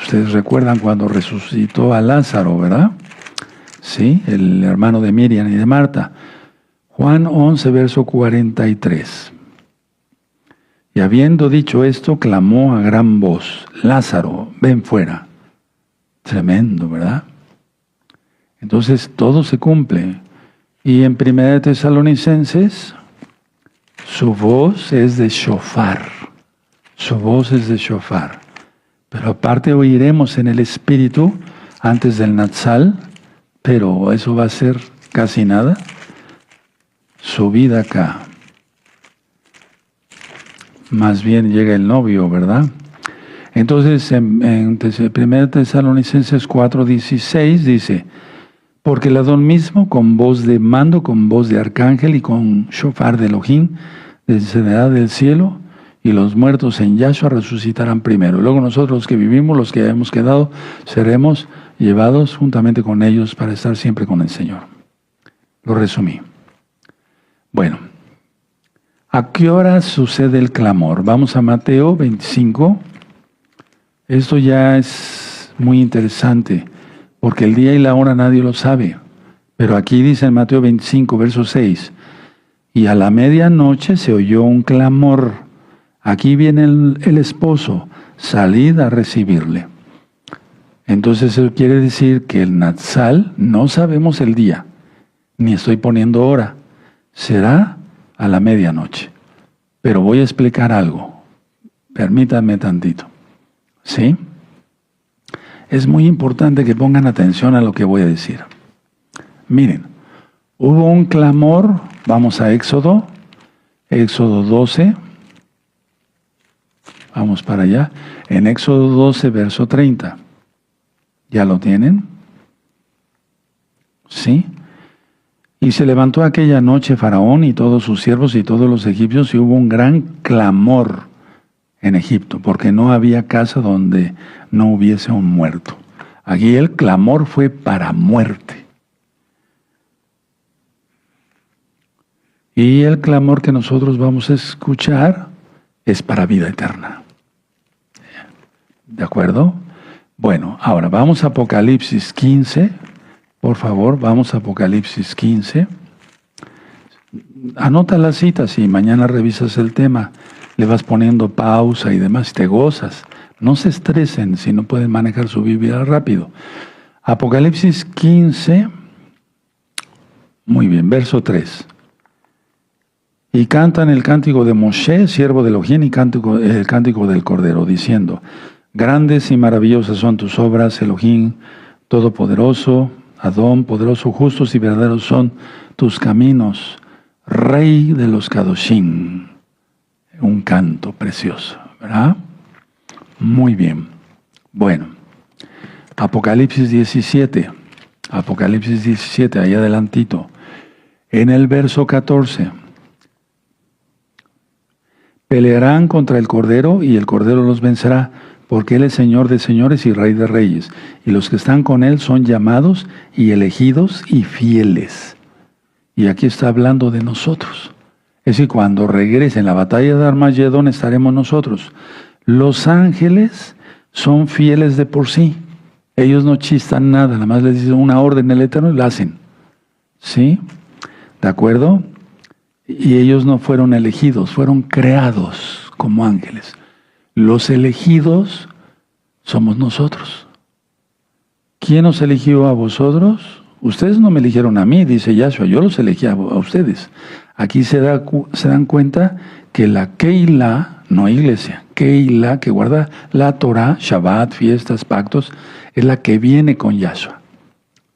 Ustedes recuerdan cuando resucitó a Lázaro, ¿verdad? Sí, el hermano de Miriam y de Marta. Juan 11, verso 43. Y habiendo dicho esto, clamó a gran voz, Lázaro, ven fuera. Tremendo, ¿verdad? Entonces todo se cumple. Y en 1 Tesalonicenses, su voz es de shofar. Su voz es de shofar. Pero aparte oiremos en el Espíritu antes del Natsal, pero eso va a ser casi nada. Subida acá. Más bien llega el novio, ¿verdad? Entonces, en 1 Tesalonicenses 4:16 dice, porque el Adón mismo, con voz de mando, con voz de arcángel y con shofar de Elohim, descenderá del cielo, y los muertos en Yahshua resucitarán primero. Luego nosotros los que vivimos, los que hemos quedado, seremos llevados juntamente con ellos para estar siempre con el Señor. Lo resumí. Bueno, ¿a qué hora sucede el clamor? Vamos a Mateo 25. Esto ya es muy interesante, porque el día y la hora nadie lo sabe. Pero aquí dice en Mateo 25, verso 6, y a la medianoche se oyó un clamor. Aquí viene el esposo, salid a recibirle. Entonces eso quiere decir que el Natsal, no sabemos el día, ni estoy poniendo hora, será a la medianoche. Pero voy a explicar algo, permítanme tantito, ¿sí? Es muy importante que pongan atención a lo que voy a decir. Miren, hubo un clamor, vamos a Éxodo 12, vamos para allá, en Éxodo 12, verso 30. ¿Ya lo tienen? ¿Sí? Y se levantó aquella noche Faraón y todos sus siervos y todos los egipcios, y hubo un gran clamor en Egipto, porque no había casa donde no hubiese un muerto. Aquí el clamor fue para muerte. Y el clamor que nosotros vamos a escuchar es para vida eterna. ¿De acuerdo? Bueno, ahora vamos a Apocalipsis 15. Por favor, vamos a Apocalipsis 15. Anota las citas y mañana revisas el tema. Le vas poniendo pausa y demás y te gozas. No se estresen si no pueden manejar su Biblia rápido. Apocalipsis 15, muy bien, verso 3. Y cantan el cántico de Moshe, siervo de Elohim, y el cántico del Cordero, diciendo, grandes y maravillosas son tus obras, Elohim, todopoderoso, Adón, poderoso, justos y verdaderos son tus caminos, Rey de los Kadoshim. Un canto precioso, ¿verdad? Muy bien. Bueno, Apocalipsis 17. Apocalipsis 17, ahí adelantito. En el verso 14. Pelearán contra el Cordero y el Cordero los vencerá, porque Él es Señor de señores y Rey de reyes. Y los que están con Él son llamados y elegidos y fieles. Y aquí está hablando de nosotros. Es decir, cuando regrese en la batalla de Armagedón estaremos nosotros. Los ángeles son fieles de por sí. Ellos no chistan nada, nada más les dicen una orden del Eterno y la hacen. ¿Sí? ¿De acuerdo? Y ellos no fueron elegidos, fueron creados como ángeles. Los elegidos somos nosotros. ¿Quién os eligió a vosotros? Ustedes no me eligieron a mí, dice Yahshua, yo los elegí a ustedes. Aquí se dan cuenta que la Keilah no iglesia. Keilah, que guarda la Torah, Shabbat, fiestas, pactos, es la que viene con Yahshua.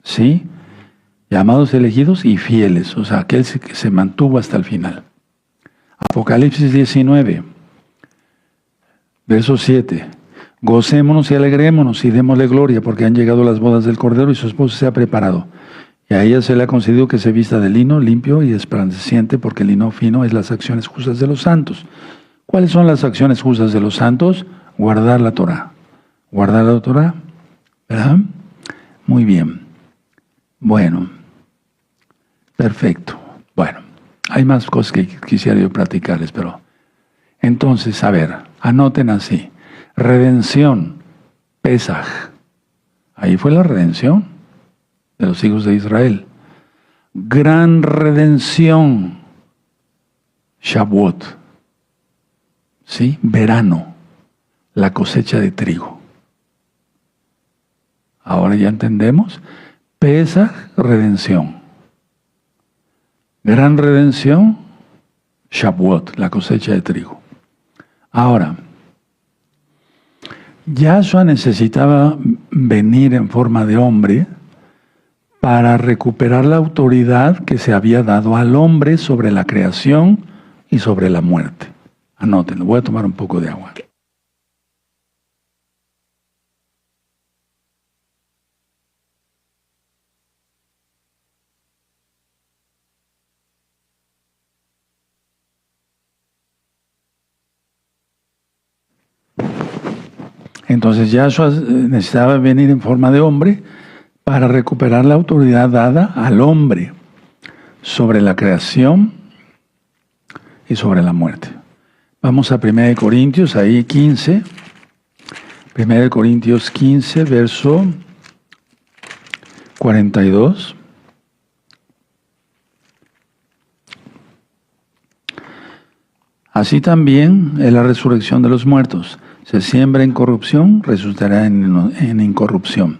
¿Sí? Llamados elegidos y fieles, o sea, aquel que se mantuvo hasta el final. Apocalipsis 19, verso 7. Gocémonos y alegrémonos y démosle gloria, porque han llegado las bodas del Cordero y su esposo se ha preparado. Y a ella se le ha concedido que se vista de lino limpio y resplandeciente, porque el lino fino es las acciones justas de los santos. ¿Cuáles son las acciones justas de los santos? Guardar la Torah. Guardar la Torah, ¿verdad? Muy bien. Bueno, perfecto. Bueno, hay más cosas que quisiera yo platicarles, pero... Entonces, a ver, anoten así. Redención, Pesaj. Ahí fue la redención de los hijos de Israel. Gran redención, Shavuot. ¿Sí? Verano, la cosecha de trigo. Ahora ya entendemos. Pesaj, redención. Gran redención, Shavuot, la cosecha de trigo. Ahora, Yahshua necesitaba venir en forma de hombre para recuperar la autoridad que se había dado al hombre sobre la creación y sobre la muerte. Anótenlo, voy a tomar un poco de agua. Entonces Yahshua necesitaba venir en forma de hombre para recuperar la autoridad dada al hombre sobre la creación y sobre la muerte. Vamos a 1 Corintios, ahí 15. 1 Corintios 15, verso 42. Así también es la resurrección de los muertos. Se siembra en corrupción, resucitará en incorrupción.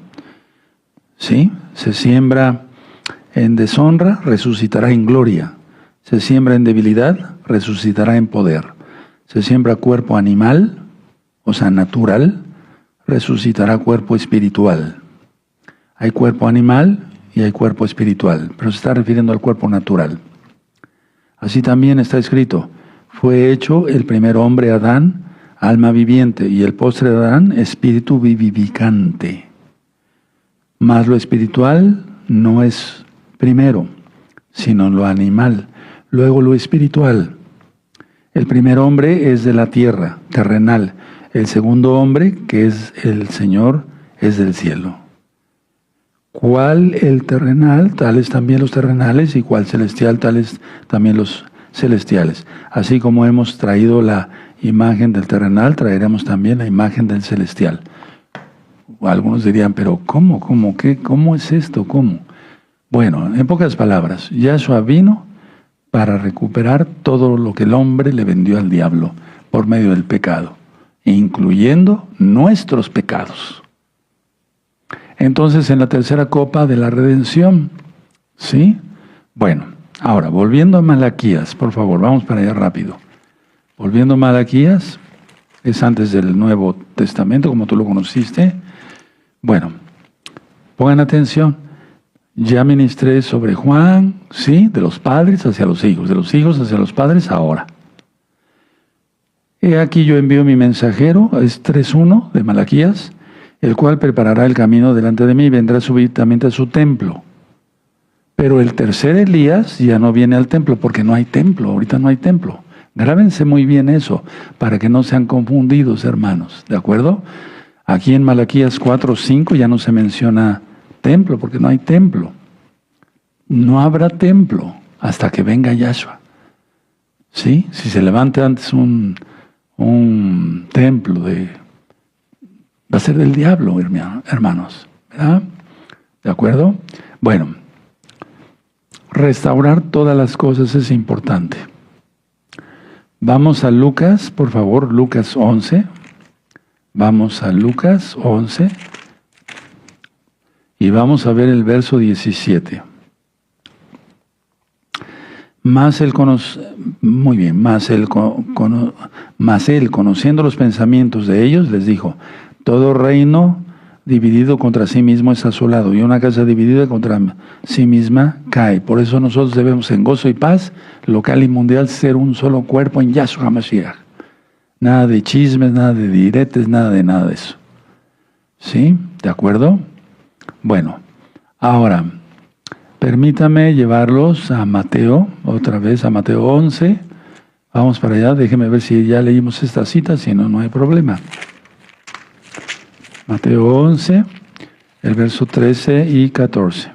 ¿Sí? Se siembra en deshonra, resucitará en gloria. Se siembra en debilidad, resucitará en poder. Se siembra cuerpo animal, o sea, natural, resucitará cuerpo espiritual. Hay cuerpo animal y hay cuerpo espiritual, pero se está refiriendo al cuerpo natural. Así también está escrito, fue hecho el primer hombre Adán, alma viviente, y el postre Adán, espíritu vivificante. Mas lo espiritual no es primero, sino lo animal, luego lo espiritual. El primer hombre es de la tierra, terrenal. El segundo hombre, que es el Señor, es del cielo. ¿Cuál el terrenal? Tales también los terrenales, y cuál celestial, tales también los celestiales. Así como hemos traído la imagen del terrenal, traeremos también la imagen del celestial. Algunos dirían, pero ¿cómo? ¿Cómo es esto? ¿Cómo? Bueno, en pocas palabras, Yahshua vino para recuperar todo lo que el hombre le vendió al diablo por medio del pecado, incluyendo nuestros pecados. Entonces, en la tercera copa de la redención, ¿sí? Bueno, ahora, volviendo a Malaquías, por favor, vamos para allá rápido. Volviendo a Malaquías, es antes del Nuevo Testamento, como tú lo conociste. Bueno, pongan atención. Ya ministré sobre Juan, ¿sí? De los padres hacia los hijos, de los hijos hacia los padres ahora. He aquí yo envío mi mensajero, es 3:1 de Malaquías, el cual preparará el camino delante de mí y vendrá súbitamente a su templo. Pero el tercer Elías ya no viene al templo porque no hay templo, ahorita no hay templo. Grábense muy bien eso, para que no sean confundidos, hermanos, ¿de acuerdo? Aquí en Malaquías 4:5 ya no se menciona templo, porque no hay templo. No habrá templo hasta que venga Yahshua. ¿Sí? Si se levanta antes un templo, va a ser del diablo, hermanos. ¿Verdad? ¿De acuerdo? Bueno, restaurar todas las cosas es importante. Vamos a Lucas, por favor, Lucas 11. Vamos a Lucas 11. Y vamos a ver el verso 17. Muy bien, mas él, conociendo los pensamientos de ellos, les dijo: todo reino dividido contra sí mismo es asolado, y una casa dividida contra sí misma cae. Por eso nosotros debemos, en gozo y paz local y mundial, ser un solo cuerpo en Yahshua HaMashiach. Nada de chismes, nada de diretes, nada de eso. ¿Sí? ¿De acuerdo? Bueno, ahora permítame llevarlos a Mateo, otra vez a Mateo 11. Vamos para allá, déjenme ver si ya leímos esta cita, si no, no hay problema. Mateo 11, el verso 13 y 14.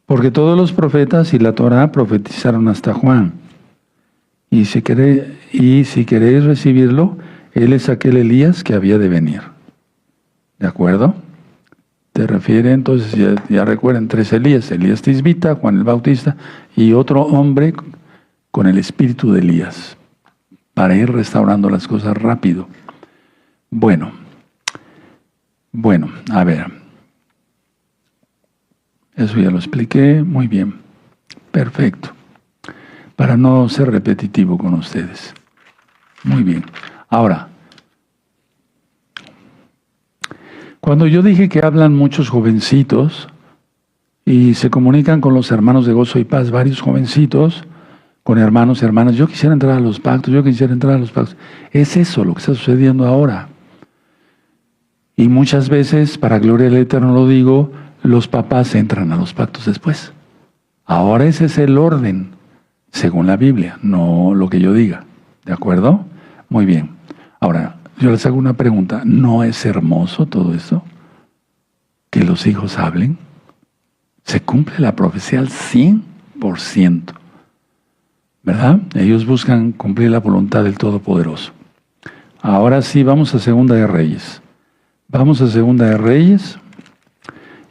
Porque todos los profetas y la Torá profetizaron hasta Juan. Y si queréis recibirlo, él es aquel Elías que había de venir. ¿De acuerdo? Te refiere entonces, ya recuerden, tres Elías: Elías Tisbita, Juan el Bautista y otro hombre con el espíritu de Elías, para ir restaurando las cosas rápido. Bueno, a ver. Eso ya lo expliqué, muy bien. Perfecto. Para no ser repetitivo con ustedes. Muy bien. Ahora, cuando yo dije que hablan muchos jovencitos y se comunican con los hermanos de Gozo y Paz, varios jovencitos, con hermanos, hermanas, yo quisiera entrar a los pactos, Es eso lo que está sucediendo ahora. Y muchas veces, para gloria del Eterno lo digo, los papás entran a los pactos después. Ahora ese es el orden, según la Biblia, no lo que yo diga. ¿De acuerdo? Muy bien. Ahora, yo les hago una pregunta. ¿No es hermoso todo esto? Que los hijos hablen. Se cumple la profecía al 100%. ¿Verdad? Ellos buscan cumplir la voluntad del Todopoderoso. Ahora sí, vamos a Segunda de Reyes. Vamos a Segunda de Reyes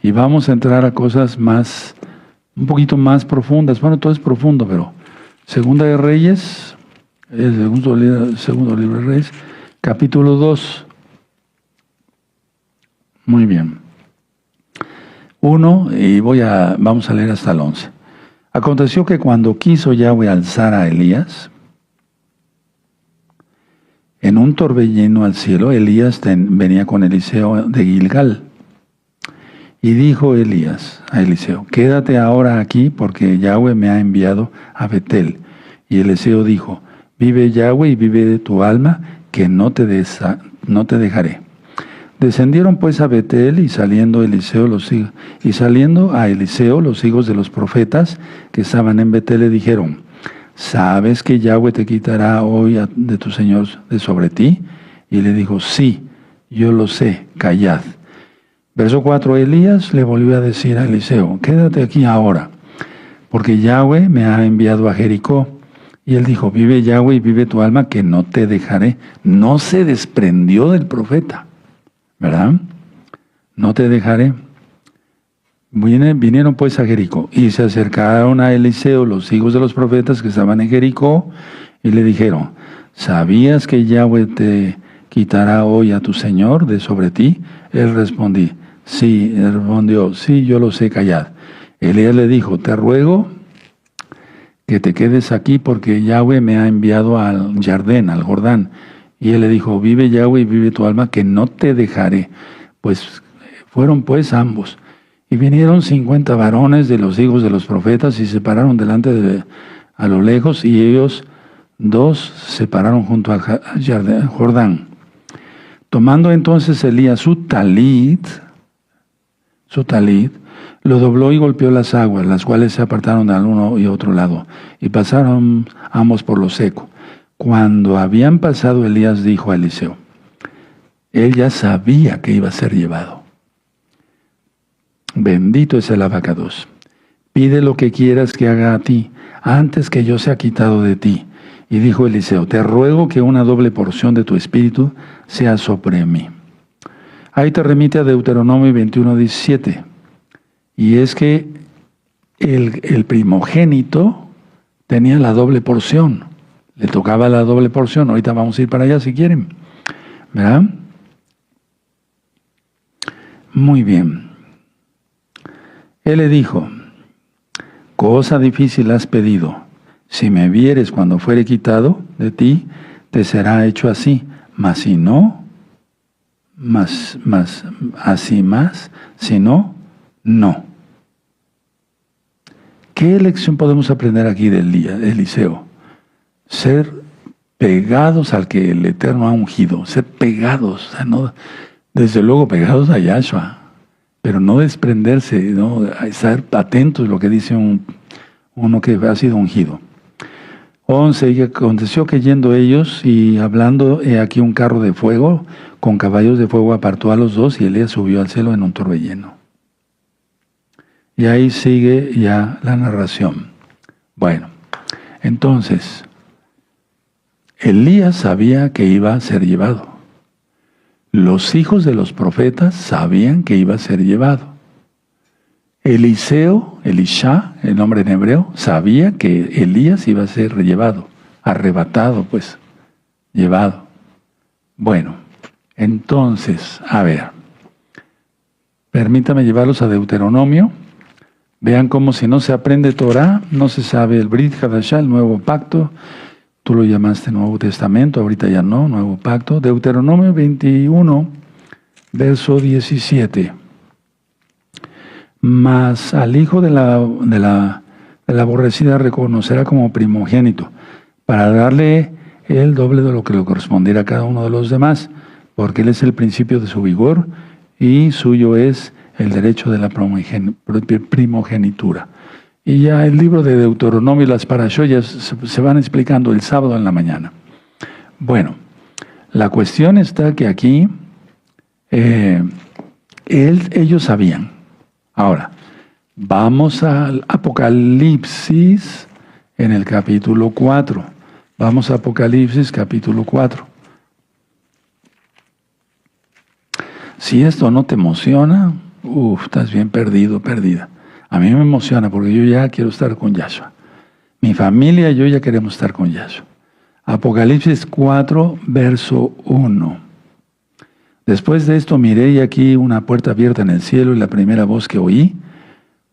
y vamos a entrar a cosas un poquito más profundas. Bueno, todo es profundo, pero Segunda de Reyes, el segundo libro de Reyes, capítulo 2. Muy bien. 1, y vamos a leer hasta el 11. Aconteció que cuando quiso Yahweh alzar a Elías, en un torbellino al cielo, Elías venía con Eliseo de Gilgal. Y dijo Elías a Eliseo: quédate ahora aquí, porque Yahweh me ha enviado a Betel. Y Eliseo dijo: vive Yahweh y vive de tu alma, que no te dejaré. Descendieron pues a Betel, y saliendo a Eliseo los hijos de los profetas que estaban en Betel le dijeron: ¿sabes que Yahweh te quitará hoy de tu Señor de sobre ti? Y le dijo: sí, yo lo sé, callad. Verso 4, Elías le volvió a decir a Eliseo: quédate aquí ahora, porque Yahweh me ha enviado a Jericó. Y él dijo: vive Yahweh y vive tu alma, que no te dejaré. No se desprendió del profeta, ¿verdad? No te dejaré. Vinieron pues a Jericó, y se acercaron a Eliseo los hijos de los profetas que estaban en Jericó, y le dijeron: ¿sabías que Yahweh te quitará hoy a tu Señor de sobre ti? Él respondió: sí, yo lo sé, callad. Elías le dijo: te ruego que te quedes aquí, porque Yahweh me ha enviado al Jordán. Y él le dijo: vive Yahweh y vive tu alma, que no te dejaré. Pues fueron pues ambos. Y vinieron 50 varones de los hijos de los profetas y se pararon delante a lo lejos, y ellos dos se pararon junto al Jordán. Tomando entonces Elías su talit, lo dobló y golpeó las aguas, las cuales se apartaron al uno y otro lado, y pasaron ambos por lo seco. Cuando habían pasado, Elías dijo a Eliseo: él ya sabía que iba a ser llevado. Bendito es el abacados. Pide lo que quieras que haga a ti, antes que yo sea quitado de ti. Y dijo Eliseo: te ruego que una doble porción de tu espíritu sea sobre mí. Ahí te remite a Deuteronomio 21:17. Y es que el primogénito tenía la doble porción. Le tocaba la doble porción. Ahorita vamos a ir para allá si quieren. ¿Verdad? Muy bien. Él le dijo: cosa difícil has pedido. Si me vieres cuando fuere quitado de ti, te será hecho así. Mas si no, si no, no. ¿Qué lección podemos aprender aquí de Eliseo? Ser pegados al que el Eterno ha ungido, ser pegados, o sea, no, desde luego pegados a Yahshua, pero no desprenderse, ¿no? Estar atentos a lo que dice uno que ha sido ungido. 11. Y aconteció que yendo ellos y hablando, he aquí un carro de fuego con caballos de fuego apartó a los dos y Elías subió al cielo en un torbellino. Y ahí sigue ya la narración. Bueno, entonces, Elías sabía que iba a ser llevado. Los hijos de los profetas sabían que iba a ser llevado. Eliseo, Elisha, el nombre en hebreo, sabía que Elías iba a ser llevado, arrebatado, pues, llevado. Bueno, entonces, a ver, permítame llevarlos a Deuteronomio. Vean cómo si no se aprende Torah, no se sabe el Brit Hadashah, el nuevo pacto. Tú lo llamaste Nuevo Testamento, ahorita ya no, Nuevo Pacto. Deuteronomio 21, verso 17. Mas al hijo de la aborrecida reconocerá como primogénito, para darle el doble de lo que le correspondiera a cada uno de los demás, porque él es el principio de su vigor y suyo es el derecho de la primogenitura. Y ya el libro de Deuteronomio y las parashoyas se van explicando el sábado en la mañana. Bueno, la cuestión está que aquí ellos sabían. Ahora, vamos al Apocalipsis en el capítulo 4. Vamos a Apocalipsis capítulo 4. Si esto no te emociona, estás bien perdido, perdida. A mí me emociona porque yo ya quiero estar con Yahshua. Mi familia y yo ya queremos estar con Yahshua. Apocalipsis 4, verso 1. Después de esto miré y aquí una puerta abierta en el cielo y la primera voz que oí,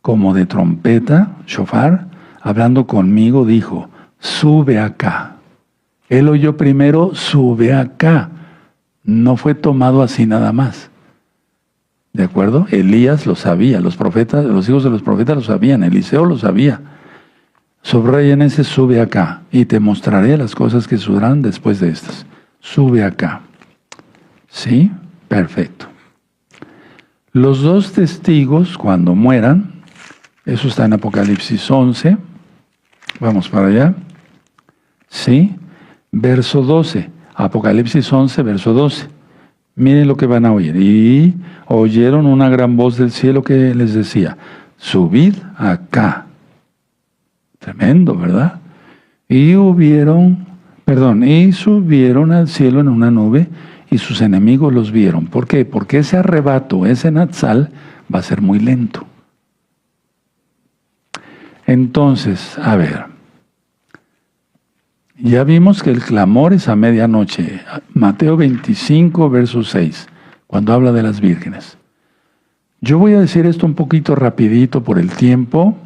como de trompeta, shofar, hablando conmigo, dijo, sube acá. Él oyó primero, sube acá. No fue tomado así nada más. ¿De acuerdo? Elías lo sabía, los profetas, los hijos de los profetas lo sabían, Eliseo lo sabía. Subrayen ese sube acá y te mostraré las cosas que sucederán después de estas. Sube acá. ¿Sí? Perfecto. Los dos testigos cuando mueran, eso está en Apocalipsis 11, vamos para allá. ¿Sí? Verso 12, Apocalipsis 11, verso 12. Miren lo que van a oír. Y oyeron una gran voz del cielo que les decía, subid acá. Tremendo, ¿verdad? Y subieron al cielo en una nube y sus enemigos los vieron. ¿Por qué? Porque ese arrebato, ese Natsal, va a ser muy lento. Entonces, a ver, ya vimos que el clamor es a medianoche. Mateo 25, verso 6, cuando habla de las vírgenes. Yo voy a decir esto un poquito rapidito por el tiempo.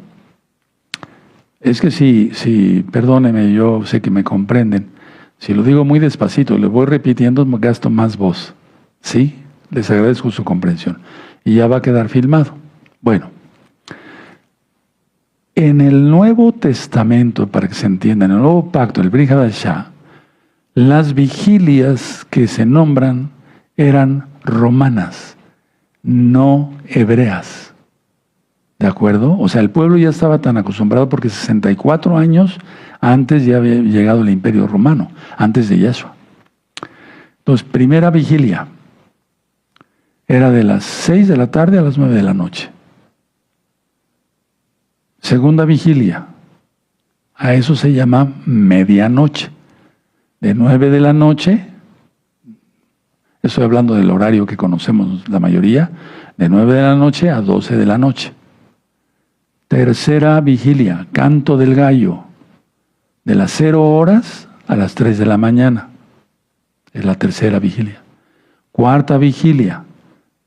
Es que si, perdónenme, yo sé que me comprenden. Si lo digo muy despacito, le voy repitiendo, gasto más voz. ¿Sí? Les agradezco su comprensión. Y ya va a quedar filmado. Bueno. En el Nuevo Testamento, para que se entienda, en el Nuevo Pacto, el Brit Hadashah, las vigilias que se nombran eran romanas, no hebreas. ¿De acuerdo? O sea, el pueblo ya estaba tan acostumbrado porque 64 años antes ya había llegado el Imperio Romano, antes de Yahshua. Entonces, primera vigilia era de las 6 de la tarde a las 9 de la noche. Segunda vigilia, a eso se llama medianoche. De 9 de la noche, estoy hablando del horario que conocemos la mayoría, de 9 de la noche a 12 de la noche. Tercera vigilia, canto del gallo, de las 0 horas a las 3 de la mañana. Es la tercera vigilia. Cuarta vigilia,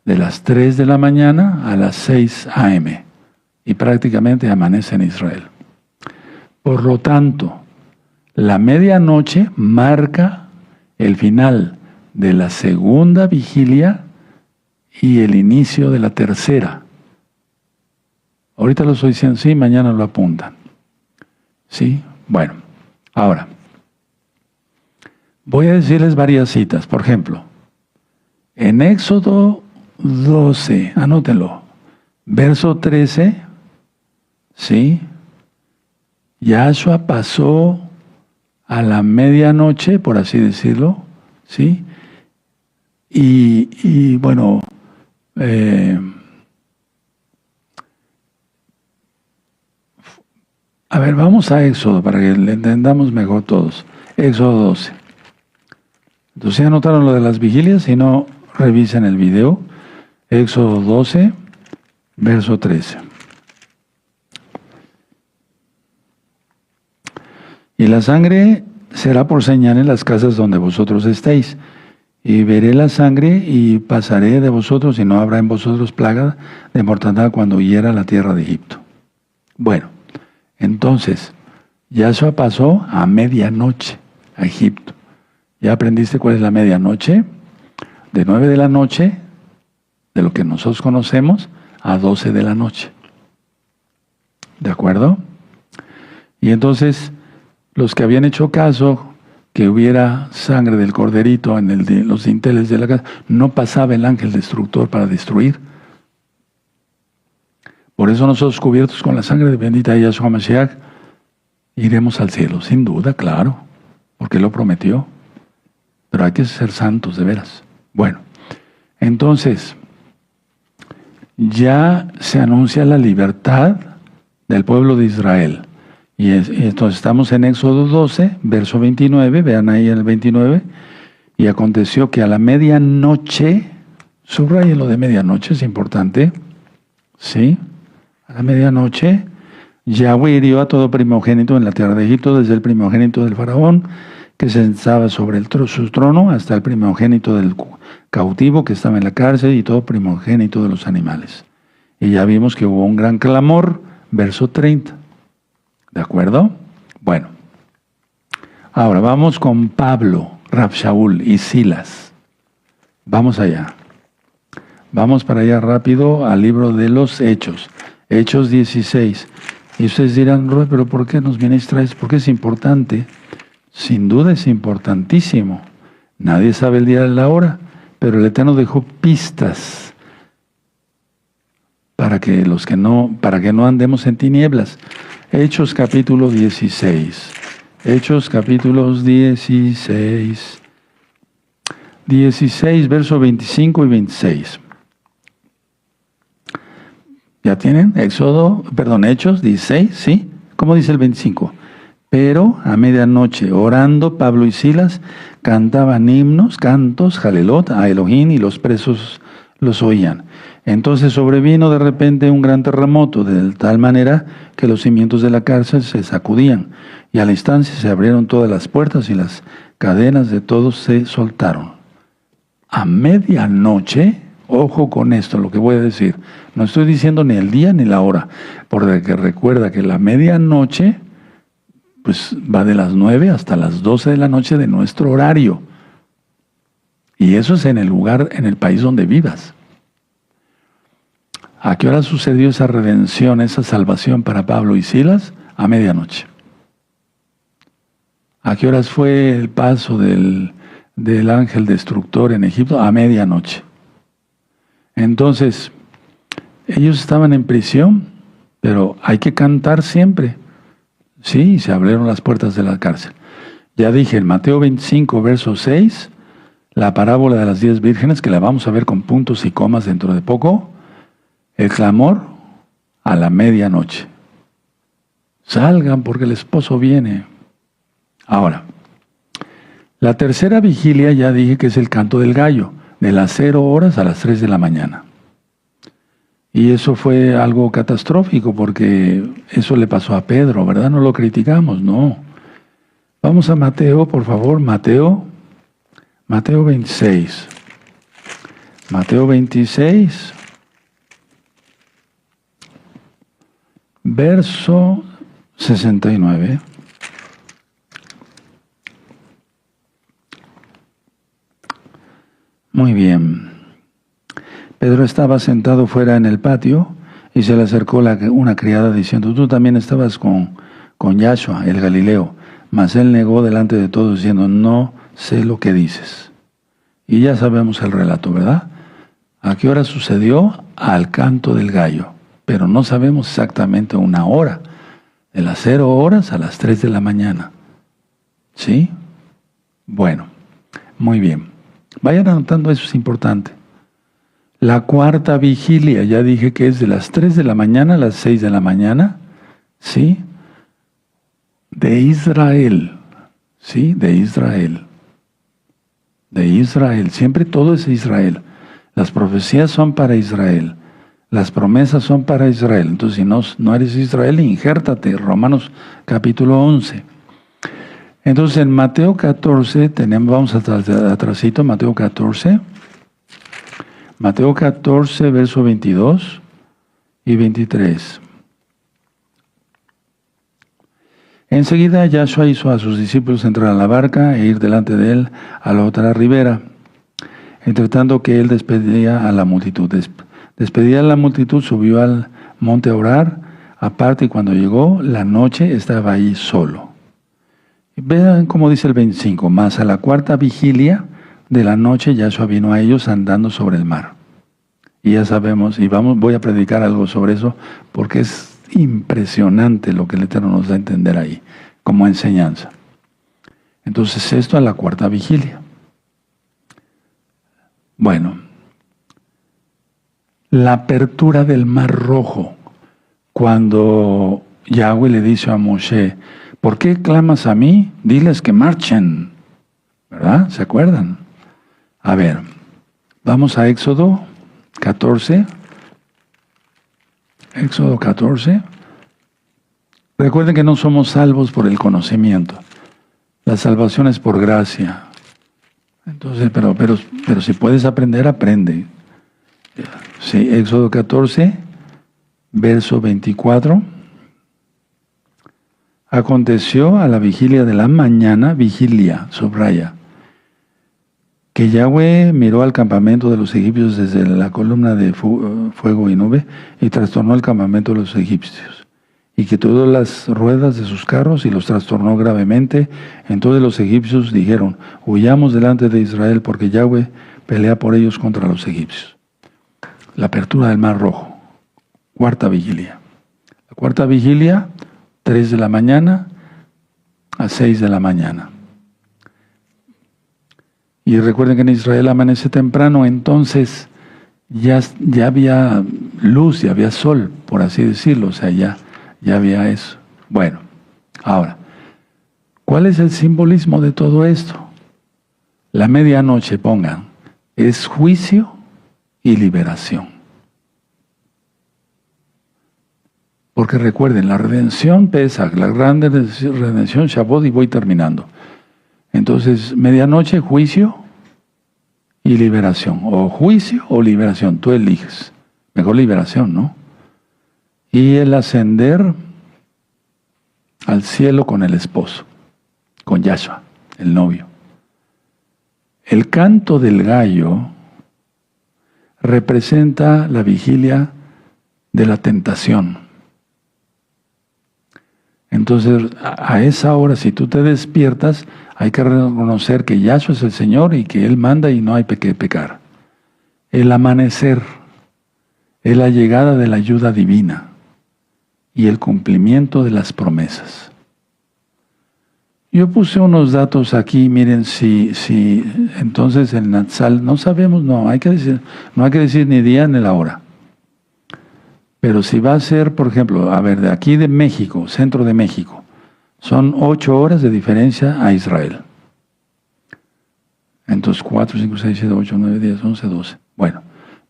de las 3 de la mañana a las 6 a.m. y prácticamente amanece en Israel. Por lo tanto, la medianoche marca el final de la segunda vigilia y el inicio de la tercera. Ahorita lo estoy diciendo, sí, mañana lo apuntan. ¿Sí? Bueno, ahora, voy a decirles varias citas. Por ejemplo, en Éxodo 12, anótenlo, verso 13, ¿sí? Yahshua pasó a la medianoche, por así decirlo, ¿sí? Y bueno, a ver, vamos a Éxodo para que le entendamos mejor todos. Éxodo 12. Entonces ya notaron lo de las vigilias, si no, revisen el video. Éxodo 12, verso 13. Y la sangre será por señal en las casas donde vosotros estéis. Y veré la sangre y pasaré de vosotros y no habrá en vosotros plaga de mortandad cuando hiera la tierra de Egipto. Bueno, entonces, Yahshua pasó a medianoche a Egipto. ¿Ya aprendiste cuál es la medianoche? De 9 de la noche, de lo que nosotros conocemos, a 12 de la noche. ¿De acuerdo? Y entonces, los que habían hecho caso que hubiera sangre del corderito en los dinteles de la casa, no pasaba el ángel destructor para destruir. Por eso nosotros, cubiertos con la sangre de bendita Yahshua Mashiach, iremos al cielo, sin duda, claro, porque lo prometió. Pero hay que ser santos, de veras. Bueno, entonces, ya se anuncia la libertad del pueblo de Israel. Y entonces estamos en Éxodo 12, verso 29, vean ahí el 29, y aconteció que a la medianoche, subraye lo de medianoche, es importante, ¿sí? A la medianoche, Yahweh hirió a todo primogénito en la tierra de Egipto, desde el primogénito del faraón, que se sentaba sobre su trono, hasta el primogénito del cautivo que estaba en la cárcel, y todo primogénito de los animales. Y ya vimos que hubo un gran clamor, verso 30. ¿De acuerdo? Bueno. Ahora vamos con Pablo, Rab Shaul y Silas. Vamos allá. Vamos para allá rápido al libro de los Hechos. Hechos 16. Y ustedes dirán, Roy, pero ¿por qué nos ministráis? Porque es importante. Sin duda es importantísimo. Nadie sabe el día de la hora, pero el Eterno dejó pistas para que no andemos en tinieblas. Hechos capítulo 16. Hechos capítulos 16. 16, versos 25 y 26. ¿Ya tienen? Hechos 16, ¿sí? ¿Cómo dice el 25? Pero a medianoche, orando, Pablo y Silas cantaban himnos, cantos, jalelot, a Elohim, y los presos los oían. Entonces sobrevino de repente un gran terremoto, de tal manera que los cimientos de la cárcel se sacudían, y al instante se abrieron todas las puertas y las cadenas de todos se soltaron. A medianoche, ojo con esto, lo que voy a decir, no estoy diciendo ni el día ni la hora, porque recuerda que la medianoche pues va de las 9 hasta las 12 de la noche de nuestro horario. Y eso es en el lugar, en el país donde vivas. ¿A qué hora sucedió esa redención, esa salvación para Pablo y Silas? A medianoche. ¿A qué horas fue el paso del ángel destructor en Egipto? A medianoche. Entonces, ellos estaban en prisión, pero hay que cantar siempre. Sí, se abrieron las puertas de la cárcel. Ya dije, en Mateo 25, verso 6, la parábola de las 10 vírgenes, que la vamos a ver con puntos y comas dentro de poco, el clamor a la medianoche. Salgan porque el esposo viene. Ahora, la tercera vigilia ya dije que es el canto del gallo, de las 0 horas a las 3 de la mañana. Y eso fue algo catastrófico porque eso le pasó a Pedro, ¿verdad? No lo criticamos, no. Vamos a Mateo, por favor, Mateo 26. Mateo 26. verso 69. Muy bien. Pedro estaba sentado fuera en el patio y se le acercó una criada diciendo: tú también estabas con Yahshua, el Galileo. Mas él negó delante de todos diciendo: no sé lo que dices. Y ya sabemos el relato, ¿verdad? ¿A qué hora sucedió? Al canto del gallo. Pero no sabemos exactamente una hora. De las 0 horas a las 3 de la mañana. ¿Sí? Bueno, muy bien. Vayan anotando, eso es importante. La cuarta vigilia, ya dije que es de las 3 de la mañana a las 6 de la mañana. ¿Sí? De Israel. ¿Sí? De Israel. De Israel. Siempre todo es Israel. Las profecías son para Israel. Las promesas son para Israel. Entonces, si no eres Israel, injértate. Romanos capítulo 11. Entonces, en Mateo 14, vamos atrasito, Mateo 14. Mateo 14, verso 22 y 23. Enseguida Yahshua hizo a sus discípulos entrar a la barca e ir delante de él a la otra ribera, entretanto que él despedía a la multitud. Despedía a la multitud, subió al monte a orar, aparte, y cuando llegó la noche estaba ahí solo. Vean cómo dice el 25, mas a la cuarta vigilia de la noche Yahshua vino a ellos andando sobre el mar. Y ya sabemos, y voy a predicar algo sobre eso, porque es impresionante lo que el Eterno nos da a entender ahí, como enseñanza. Entonces, esto a la cuarta vigilia. Bueno, la apertura del Mar Rojo, cuando Yahweh le dice a Moshe: ¿por qué clamas a mí? Diles que marchen. ¿Verdad? ¿Se acuerdan? A ver, vamos a Éxodo 14. Éxodo 14. Recuerden que no somos salvos por el conocimiento. La salvación es por gracia. Entonces, pero si puedes aprender, aprende. Sí, Éxodo 14, verso 24. Aconteció a la vigilia de la mañana, vigilia, subraya, que Yahweh miró al campamento de los egipcios desde la columna de fuego y nube y trastornó el campamento de los egipcios, y que todas las ruedas de sus carros y los trastornó gravemente. Entonces los egipcios dijeron: huyamos delante de Israel, porque Yahweh pelea por ellos contra los egipcios. La apertura del Mar Rojo, cuarta vigilia. La cuarta vigilia, 3 de la mañana a 6 de la mañana. Y recuerden que en Israel amanece temprano, entonces ya había luz, ya había sol, por así decirlo, o sea, ya había eso. Bueno, ahora, ¿cuál es el simbolismo de todo esto? La medianoche, pongan, es juicio y liberación. Porque recuerden, la redención Pesach, la grande redención Shavuot, y voy terminando. Entonces, medianoche, juicio y liberación. O juicio o liberación, tú eliges. Mejor liberación, ¿no? Y el ascender al cielo con el esposo, con Yahshua, el novio. El canto del gallo representa la vigilia de la tentación. Entonces, a esa hora, si tú te despiertas, hay que reconocer que Yahshua es el Señor y que Él manda y no hay que pecar. El amanecer es la llegada de la ayuda divina y el cumplimiento de las promesas. Yo puse unos datos aquí, miren, si entonces el Natsal, no sabemos, no hay que decir ni día ni la hora. Pero si va a ser, por ejemplo, a ver, de aquí de México, centro de México, son 8 horas de diferencia a Israel. Entonces 4, 5, 6, 7, 8, 9, 10, 11, 12. Bueno,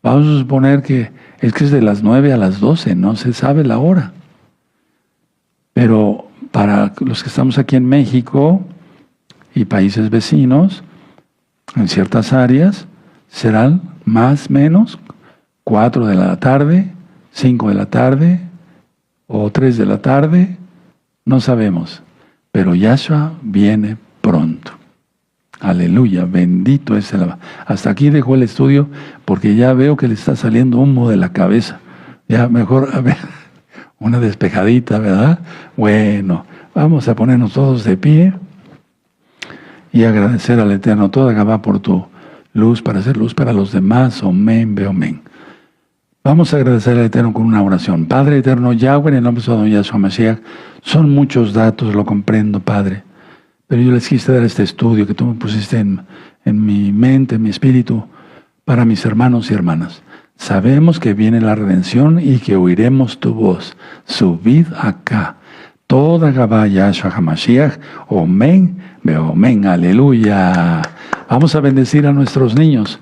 vamos a suponer que es de las 9 a las 12, no se sabe la hora. Pero para los que estamos aquí en México y países vecinos, en ciertas áreas, serán más o menos 4 de la tarde, 5 de la tarde, o 3 de la tarde, no sabemos. Pero Yahshua viene pronto. Aleluya, bendito es el... Hasta aquí dejó el estudio porque ya veo que le está saliendo humo de la cabeza. Ya mejor, a ver, una despejadita, ¿verdad? Bueno, vamos a ponernos todos de pie y agradecer al Eterno toda Gabá por tu luz, para hacer luz para los demás. Omen, ve omen. Vamos a agradecer al Eterno con una oración. Padre Eterno, Yahweh, en el nombre de Don Yahshua Mashiach, son muchos datos, lo comprendo, Padre. Pero yo les quise dar este estudio que tú me pusiste en mi mente, en mi espíritu, para mis hermanos y hermanas. Sabemos que viene la redención y que oiremos tu voz. Subid acá. Toda Gabá Yahshua HaMashiach. Omen, ve omen, aleluya. Vamos a bendecir a nuestros niños.